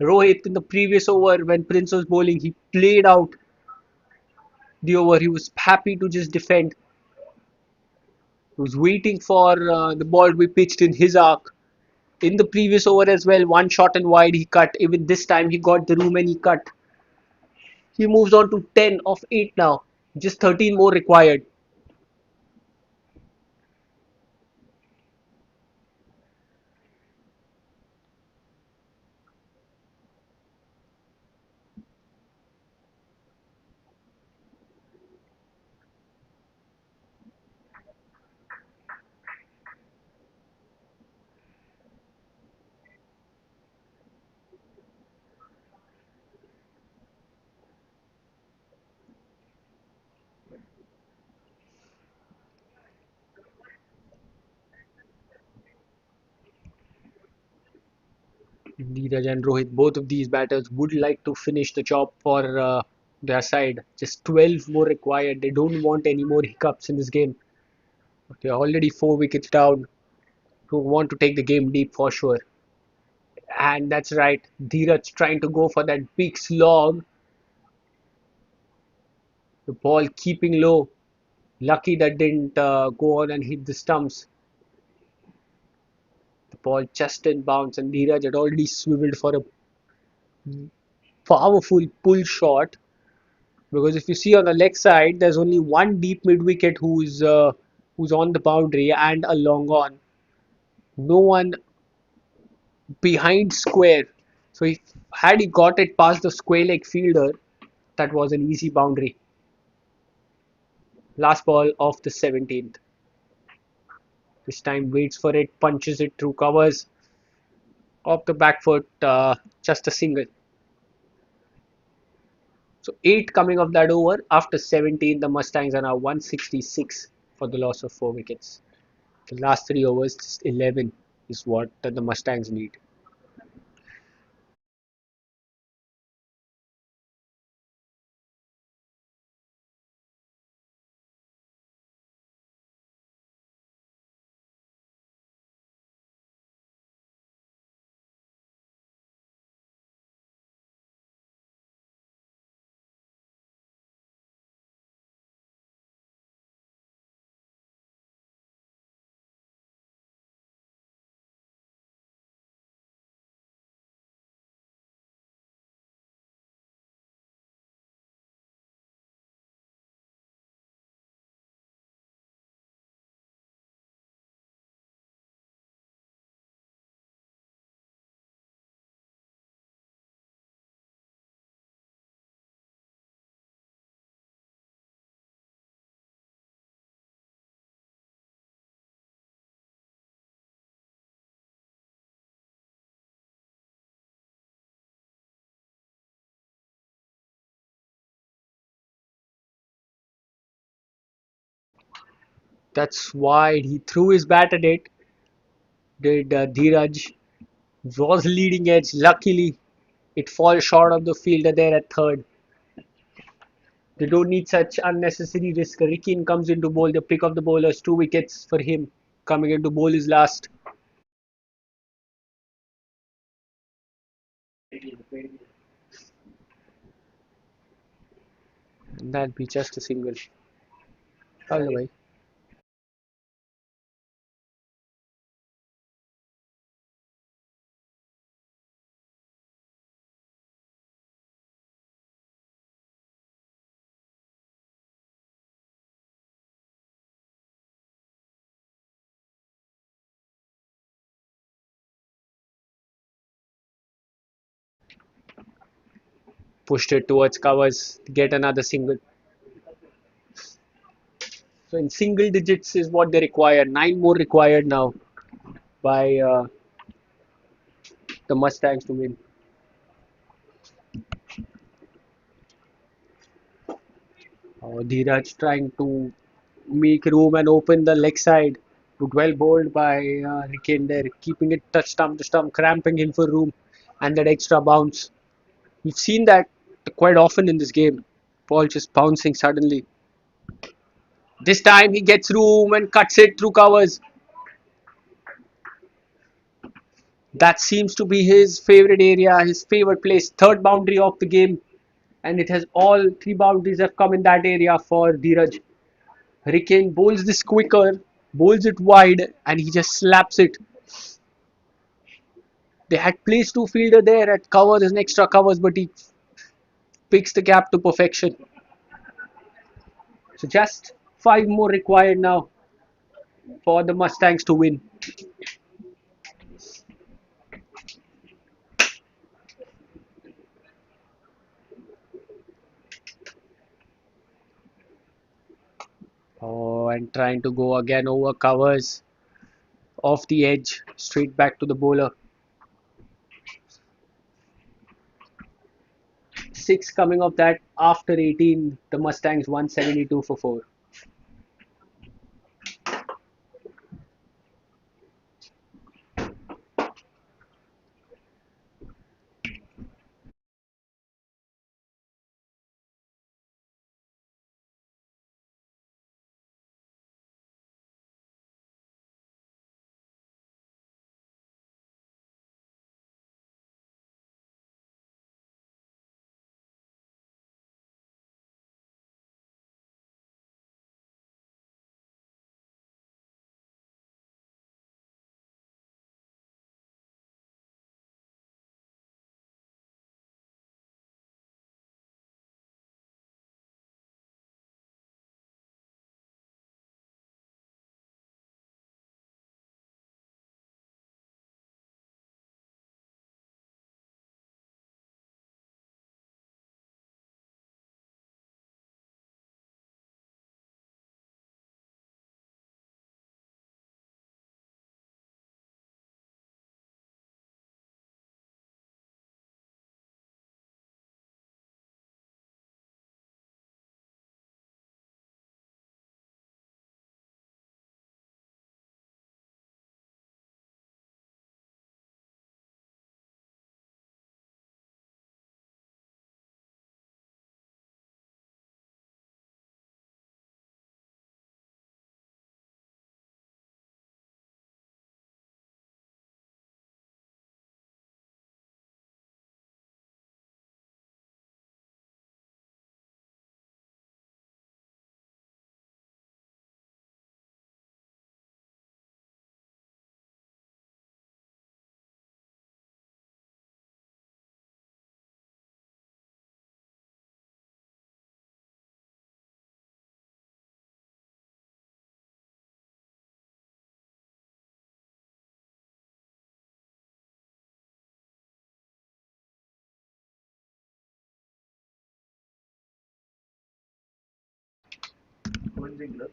Rohit in the previous over when Prince was bowling, he played out the over. He was happy to just defend. He was waiting for the ball to be pitched in his arc. In the previous over as well, one shot and wide he cut. Even this time he got the room and he cut. He moves on to 10 of 8 now. Just 13 more required. Neeraj and Rohit, both of these batters would like to finish the job for their side. Just 12 more required. They don't want any more hiccups in this game. They're already 4 wickets down. Don't want to take the game deep for sure. And that's right. Dheeraj trying to go for that big slog. The ball keeping low. Lucky that didn't go on and hit the stumps. The ball just didn't bounce, and Dheeraj had already swiveled for a powerful pull shot. Because if you see on the leg side, there's only one deep mid wicket who's on the boundary and a long on. No one behind square. So if had he got it past the square leg fielder, that was an easy boundary. Last ball of the 17th. This time waits for it, punches it through covers off the back foot, just a single. So 8 coming off that over. After 17, the Mustangs are now 166 for the loss of 4 wickets. The last 3 overs, just 11 is what the Mustangs need. That's why he threw his bat at it. Did Dheeraj was leading edge. Luckily, it falls short of the fielder there at third. They don't need such unnecessary risk. Rikin comes into bowl. The pick of the bowlers, 2 wickets for him. Coming into bowl is last. And that'll be just a single. All the way. Pushed it towards covers. Get another single. So in single digits is what they require. 9 more required now by the Mustangs to win. Dheeraj trying to make room and open the leg side. But well bowled by Ricken there, keeping it touch stump to stump, cramping him for room, and that extra bounce. We've seen that quite often in this game. Ball just bouncing suddenly. This time he gets room and cuts it through covers. That seems to be his favorite area, his favorite place. Third boundary of the game, and it has all three boundaries have come in that area for Dheeraj. Hurricane bowls this quicker, bowls it wide, and he just slaps it. They had placed two fielder there at covers and extra covers, but he picks the gap to perfection. So just five more required now for the Mustangs to win. Oh, and trying to go again over covers off the edge, straight back to the bowler. Six coming off that after 18, the Mustangs 172 for 4. One single.